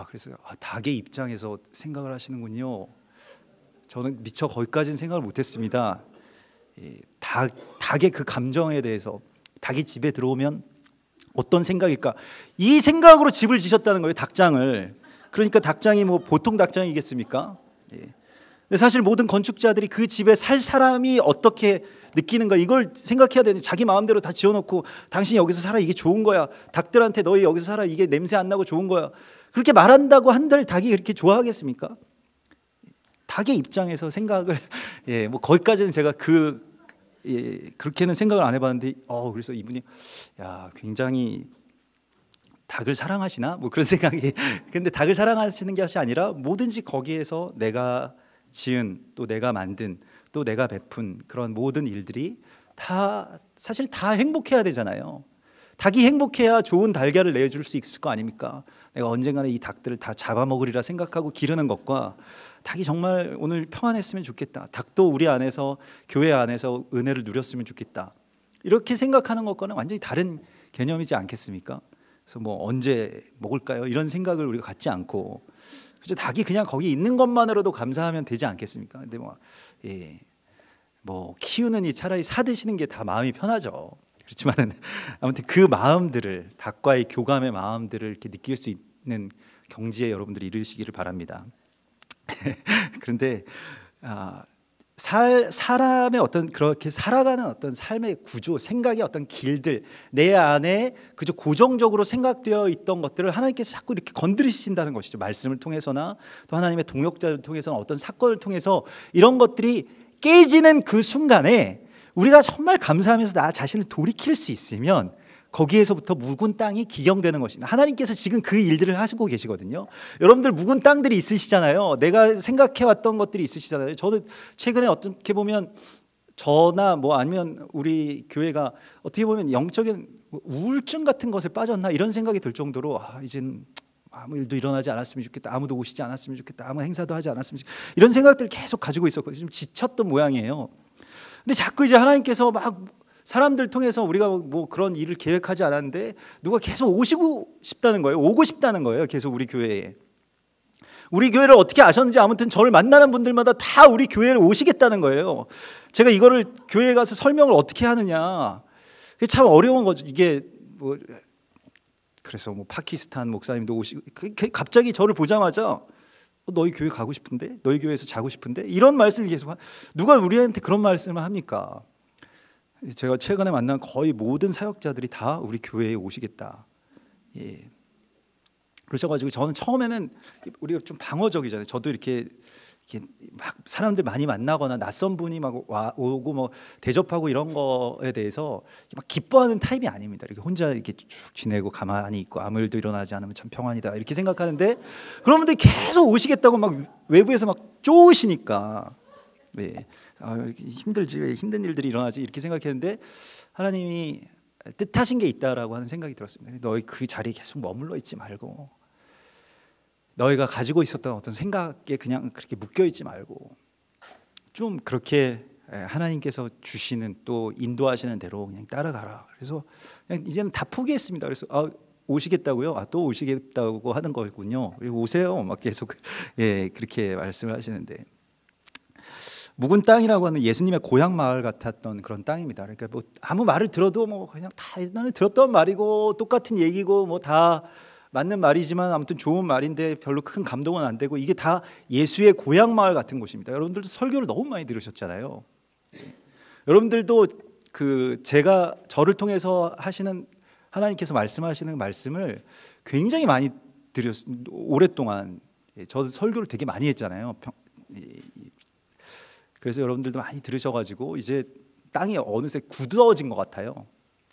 그래서 닭의 입장에서 생각을 하시는군요. 저는 미처 거기까지는 생각을 못했습니다. 닭의 그 감정에 대해서, 닭이 집에 들어오면 어떤 생각일까, 이 생각으로 집을 지셨다는 거예요, 닭장을. 그러니까 닭장이 뭐 보통 닭장이겠습니까? 근데 사실 모든 건축자들이 그 집에 살 사람이 어떻게 느끼는가 이걸 생각해야 되는데, 자기 마음대로 다 지어놓고 당신이 여기서 살아, 이게 좋은 거야, 닭들한테 너희 여기서 살아, 이게 냄새 안 나고 좋은 거야, 그렇게 말한다고 한들 닭이 그렇게 좋아하겠습니까? 닭의 입장에서 생각을 뭐 거기까지는 제가 그렇게는 생각을 안 해봤는데, 그래서 이분이 굉장히 닭을 사랑하시나 뭐 그런 생각이. 근데 닭을 사랑하시는 것이 아니라 뭐든지 거기에서 내가 지은, 또 내가 만든, 또 내가 베푼 그런 모든 일들이 다 사실 다 행복해야 되잖아요. 닭이 행복해야 좋은 달걀을 내줄 수 있을 거 아닙니까? 내가 언젠가는 이 닭들을 다 잡아먹으리라 생각하고 기르는 것과, 닭이 정말 오늘 평안했으면 좋겠다, 닭도 우리 안에서, 교회 안에서 은혜를 누렸으면 좋겠다, 이렇게 생각하는 것과는 완전히 다른 개념이지 않겠습니까? 그래서 뭐 언제 먹을까요? 이런 생각을 우리가 갖지 않고, 그죠? 닭이 그냥 거기 있는 것만으로도 감사하면 되지 않겠습니까? 근데 뭐 키우느니 차라리 사 드시는 게 다 마음이 편하죠. 그렇지만은 아무튼 그 마음들을, 닭과의 교감의 마음들을 이렇게 느낄 수 있는 경지에 여러분들이 이르시기를 바랍니다. 그런데 사람의 어떤 그렇게 살아가는 어떤 삶의 구조, 생각의 어떤 길들, 내 안에 그저 고정적으로 생각되어 있던 것들을 하나님께서 자꾸 이렇게 건드리신다는 것이죠. 말씀을 통해서나 또 하나님의 동역자를 통해서나 어떤 사건을 통해서 이런 것들이 깨지는 그 순간에 우리가 정말 감사하면서 나 자신을 돌이킬 수 있으면 거기에서부터 묵은 땅이 기경되는 것입니다. 하나님께서 지금 그 일들을 하시고 계시거든요. 여러분들 묵은 땅들이 있으시잖아요. 내가 생각해왔던 것들이 있으시잖아요. 저는 최근에 어떻게 보면 저나 뭐 아니면 우리 교회가 어떻게 보면 영적인 우울증 같은 것에 빠졌나 이런 생각이 들 정도로 이젠 아무 일도 일어나지 않았으면 좋겠다, 아무도 오시지 않았으면 좋겠다, 아무 행사도 하지 않았으면 좋겠다, 이런 생각들을 계속 가지고 있었거든요. 좀 지쳤던 모양이에요. 근데 자꾸 이제 하나님께서 막 사람들 통해서 우리가 뭐 그런 일을 계획하지 않았는데 누가 계속 오고 싶다는 거예요. 계속 우리 교회에. 우리 교회를 어떻게 아셨는지 아무튼 저를 만나는 분들마다 다 우리 교회를 오시겠다는 거예요. 제가 이거를 교회에 가서 설명을 어떻게 하느냐, 그게 참 어려운 거죠. 이게 뭐 그래서 뭐 파키스탄 목사님도 오시고 갑자기 저를 보자마자 너희 교회 가고 싶은데, 너희 교회에서 자고 싶은데, 이런 말씀을 계속 누가 우리한테 그런 말씀을 합니까? 제가 최근에 만난 거의 모든 사역자들이 다 우리 교회에 오시겠다. 그러셔가지고 저는 처음에는 우리가 좀 방어적이잖아요. 저도 이렇게 이렇게 막 사람들 많이 만나거나 낯선 분이 막 오고 뭐 대접하고 이런 거에 대해서 막 기뻐하는 타입이 아닙니다. 이렇게 혼자 이렇게 쭉 지내고 가만히 있고 아무 일도 일어나지 않으면 참 평안이다 이렇게 생각하는데, 그런 분들이 계속 오시겠다고 막 외부에서 막 쪼으시니까 네. 힘들지, 왜 힘든 일들이 일어나지 이렇게 생각했는데, 하나님이 뜻하신 게 있다라고 하는 생각이 들었습니다. 너희 그 자리에 계속 머물러 있지 말고, 너희가 가지고 있었던 어떤 생각에 그냥 그렇게 묶여 있지 말고 좀 그렇게 하나님께서 주시는 또 인도하시는 대로 그냥 따라가라. 그래서 그냥 이제는 다 포기했습니다. 그래서 오시겠다고요? 또 오시겠다고 하는 거군요. 오세요. 막 계속 그렇게 말씀을 하시는데, 묵은 땅이라고 하는 예수님의 고향 마을 같았던 그런 땅입니다. 그러니까 뭐 아무 말을 들어도 뭐 그냥 다 옛날에 들었던 말이고 똑같은 얘기고 뭐 다 맞는 말이지만 아무튼 좋은 말인데 별로 큰 감동은 안 되고, 이게 다 예수의 고향 마을 같은 곳입니다. 여러분들도 설교를 너무 많이 들으셨잖아요. 여러분들도 제가 저를 통해서 하시는 하나님께서 말씀하시는 말씀을 굉장히 많이 오랫동안 저도 설교를 되게 많이 했잖아요. 그래서 여러분들도 많이 들으셔가지고 이제 땅이 어느새 굳어진 것 같아요.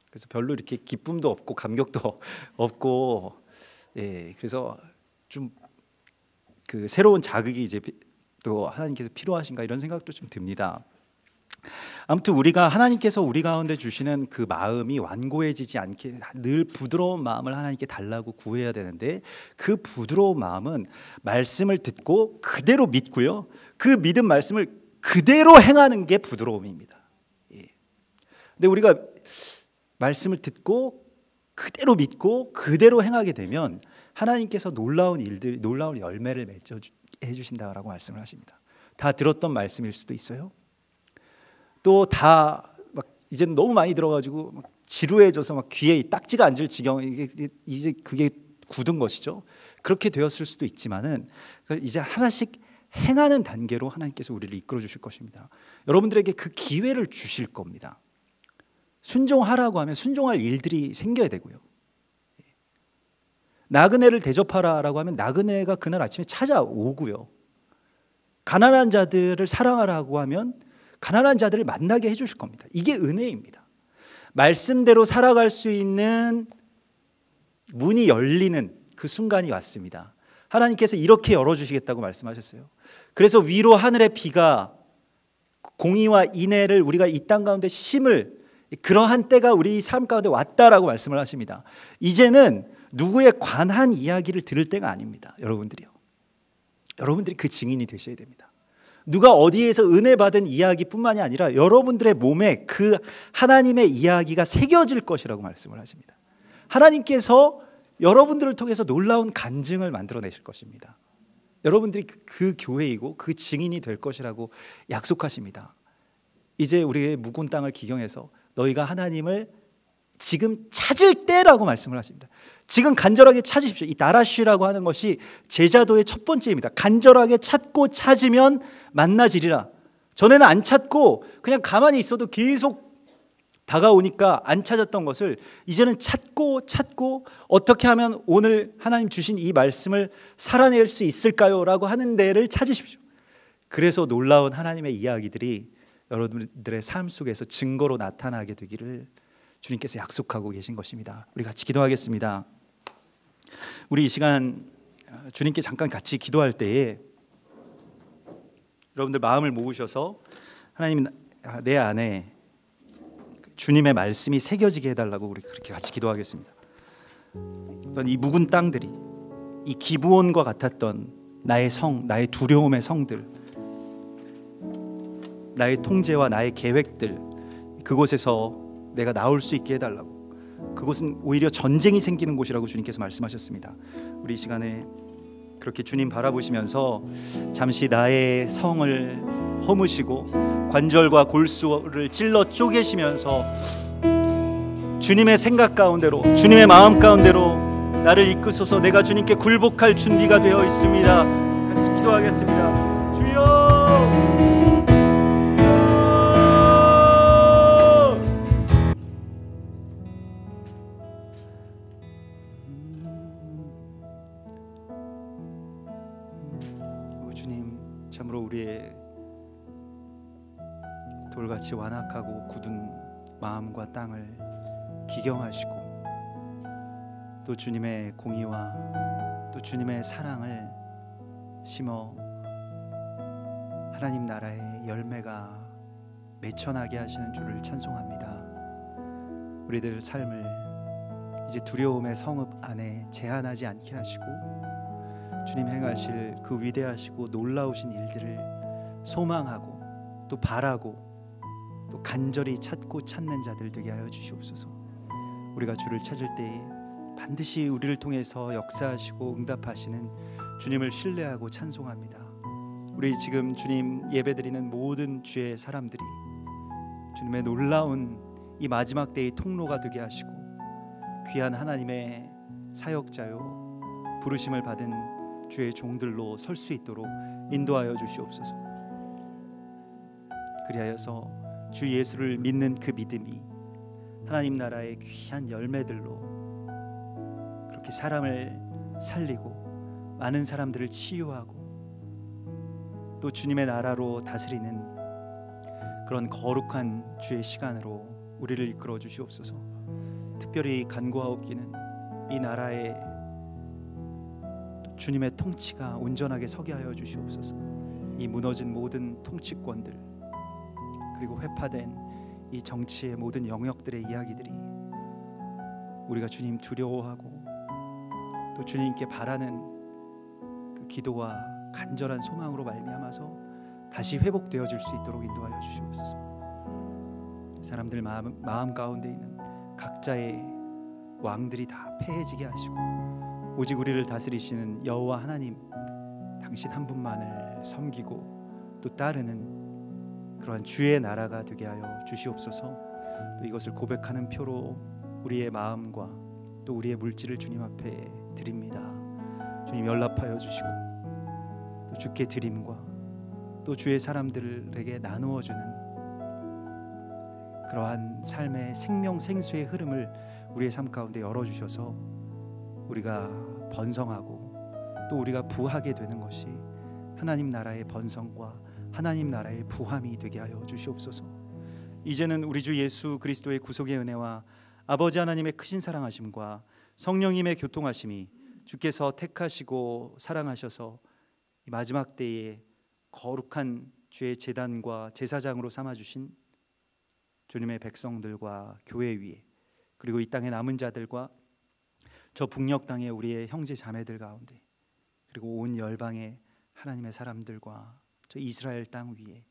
그래서 별로 이렇게 기쁨도 없고 감격도 없고, 그래서 좀 새로운 자극이 이제 또 하나님께서 필요하신가 이런 생각도 좀 듭니다. 아무튼 우리가 하나님께서 우리 가운데 주시는 그 마음이 완고해지지 않게 늘 부드러운 마음을 하나님께 달라고 구해야 되는데, 그 부드러운 마음은 말씀을 듣고 그대로 믿고요, 그 믿은 말씀을 그대로 행하는 게 부드러움입니다. 근데 우리가 말씀을 듣고 그대로 믿고 그대로 행하게 되면 하나님께서 놀라운 일들, 놀라운 열매를 맺어 해주신다라고 말씀을 하십니다. 다 들었던 말씀일 수도 있어요. 또 다 막 이제는 너무 많이 들어가지고 막 지루해져서 막 귀에 딱지가 앉을 지경, 이제 그게 굳은 것이죠. 그렇게 되었을 수도 있지만은 이제 하나씩 행하는 단계로 하나님께서 우리를 이끌어 주실 것입니다. 여러분들에게 그 기회를 주실 겁니다. 순종하라고 하면 순종할 일들이 생겨야 되고요. 나그네를 대접하라라고 하면 나그네가 그날 아침에 찾아오고요. 가난한 자들을 사랑하라고 하면 가난한 자들을 만나게 해주실 겁니다. 이게 은혜입니다. 말씀대로 살아갈 수 있는 문이 열리는 그 순간이 왔습니다. 하나님께서 이렇게 열어주시겠다고 말씀하셨어요. 그래서 위로 하늘의 비가 공의와 인애를 우리가 이 땅 가운데 심을 그러한 때가 우리 삶 가운데 왔다라고 말씀을 하십니다. 이제는 누구에 관한 이야기를 들을 때가 아닙니다. 여러분들이요. 여러분들이 그 증인이 되셔야 됩니다. 누가 어디에서 은혜 받은 이야기뿐만이 아니라 여러분들의 몸에 그 하나님의 이야기가 새겨질 것이라고 말씀을 하십니다. 하나님께서 여러분들을 통해서 놀라운 간증을 만들어내실 것입니다. 여러분들이 그 교회이고 그 증인이 될 것이라고 약속하십니다. 이제 우리의 묵은 땅을 기경해서 너희가 하나님을 지금 찾을 때라고 말씀을 하십니다. 지금 간절하게 찾으십시오. 이 나라쉬라고 하는 것이 제자도의 첫 번째입니다. 간절하게 찾고 찾으면 만나지리라. 전에는 안 찾고 그냥 가만히 있어도 계속 다가오니까 안 찾았던 것을 이제는 찾고 어떻게 하면 오늘 하나님 주신 이 말씀을 살아낼 수 있을까요? 라고 하는 데를 찾으십시오. 그래서 놀라운 하나님의 이야기들이 여러분들의 삶 속에서 증거로 나타나게 되기를 주님께서 약속하고 계신 것입니다. 우리 같이 기도하겠습니다. 우리 이 시간 주님께 잠깐 같이 기도할 때에 여러분들 마음을 모으셔서 하나님 내 안에 주님의 말씀이 새겨지게 해달라고 우리 그렇게 같이 기도하겠습니다. 이 묵은 땅들이 이 기브온과 같았던 나의 성, 나의 두려움의 성들, 나의 통제와 나의 계획들, 그곳에서 내가 나올 수 있게 해달라고. 그곳은 오히려 전쟁이 생기는 곳이라고 주님께서 말씀하셨습니다. 우리 이 시간에 그렇게 주님 바라보시면서 잠시 나의 성을 허무시고 관절과 골수를 찔러 쪼개시면서 주님의 생각 가운데로, 주님의 마음 가운데로 나를 이끄소서. 내가 주님께 굴복할 준비가 되어 있습니다. 같이 기도하겠습니다. 주여! 참으로 우리의 돌같이 완악하고 굳은 마음과 땅을 기경하시고 또 주님의 공의와 또 주님의 사랑을 심어 하나님 나라의 열매가 맺혀나게 하시는 주를 찬송합니다. 우리들 삶을 이제 두려움의 성읍 안에 제한하지 않게 하시고 주님 행하실 그 위대하시고 놀라우신 일들을 소망하고 또 바라고 또 간절히 찾고 찾는 자들 되게 하여 주시옵소서. 우리가 주를 찾을 때에 반드시 우리를 통해서 역사하시고 응답하시는 주님을 신뢰하고 찬송합니다. 우리 지금 주님 예배드리는 모든 주의 사람들이 주님의 놀라운 이 마지막 때의 통로가 되게 하시고 귀한 하나님의 사역자요 부르심을 받은 주의 종들로 설 수 있도록 인도하여 주시옵소서. 그리하여서 주 예수를 믿는 그 믿음이 하나님 나라의 귀한 열매들로 그렇게 사람을 살리고 많은 사람들을 치유하고 또 주님의 나라로 다스리는 그런 거룩한 주의 시간으로 우리를 이끌어 주시옵소서. 특별히 간구하옵기는 이 나라에 주님의 통치가 온전하게 서게 하여 주시옵소서. 이 무너진 모든 통치권들 그리고 회파된 이 정치의 모든 영역들의 이야기들이 우리가 주님 두려워하고 또 주님께 바라는 그 기도와 간절한 소망으로 말미암아서 다시 회복되어질 수 있도록 인도하여 주시옵소서. 사람들 마음 가운데 있는 각자의 왕들이 다 패해지게 하시고 오직 우리를 다스리시는 여호와 하나님 당신 한 분만을 섬기고 또 따르는 그러한 주의 나라가 되게 하여 주시옵소서. 또 이것을 고백하는 표로 우리의 마음과 또 우리의 물질을 주님 앞에 드립니다. 주님 연락하여 주시고 또 주께 드림과 또 주의 사람들에게 나누어 주는 그러한 삶의 생명 생수의 흐름을 우리의 삶 가운데 열어 주셔서 우리가 번성하고 또 우리가 부하게 되는 것이 하나님 나라의 번성과 하나님 나라의 부함이 되게 하여 주시옵소서. 이제는 우리 주 예수 그리스도의 구속의 은혜와 아버지 하나님의 크신 사랑하심과 성령님의 교통하심이 주께서 택하시고 사랑하셔서 이 마지막 때에 거룩한 주의 제단과 제사장으로 삼아주신 주님의 백성들과 교회 위에 그리고 이 땅의 남은 자들과 저 북녘 땅의 우리의 형제 자매들 가운데 그리고 온 열방의 하나님의 사람들과 저 이스라엘 땅 위에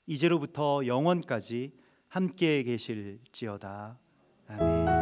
이제로부터 영원까지 함께 계실지어다. 아멘.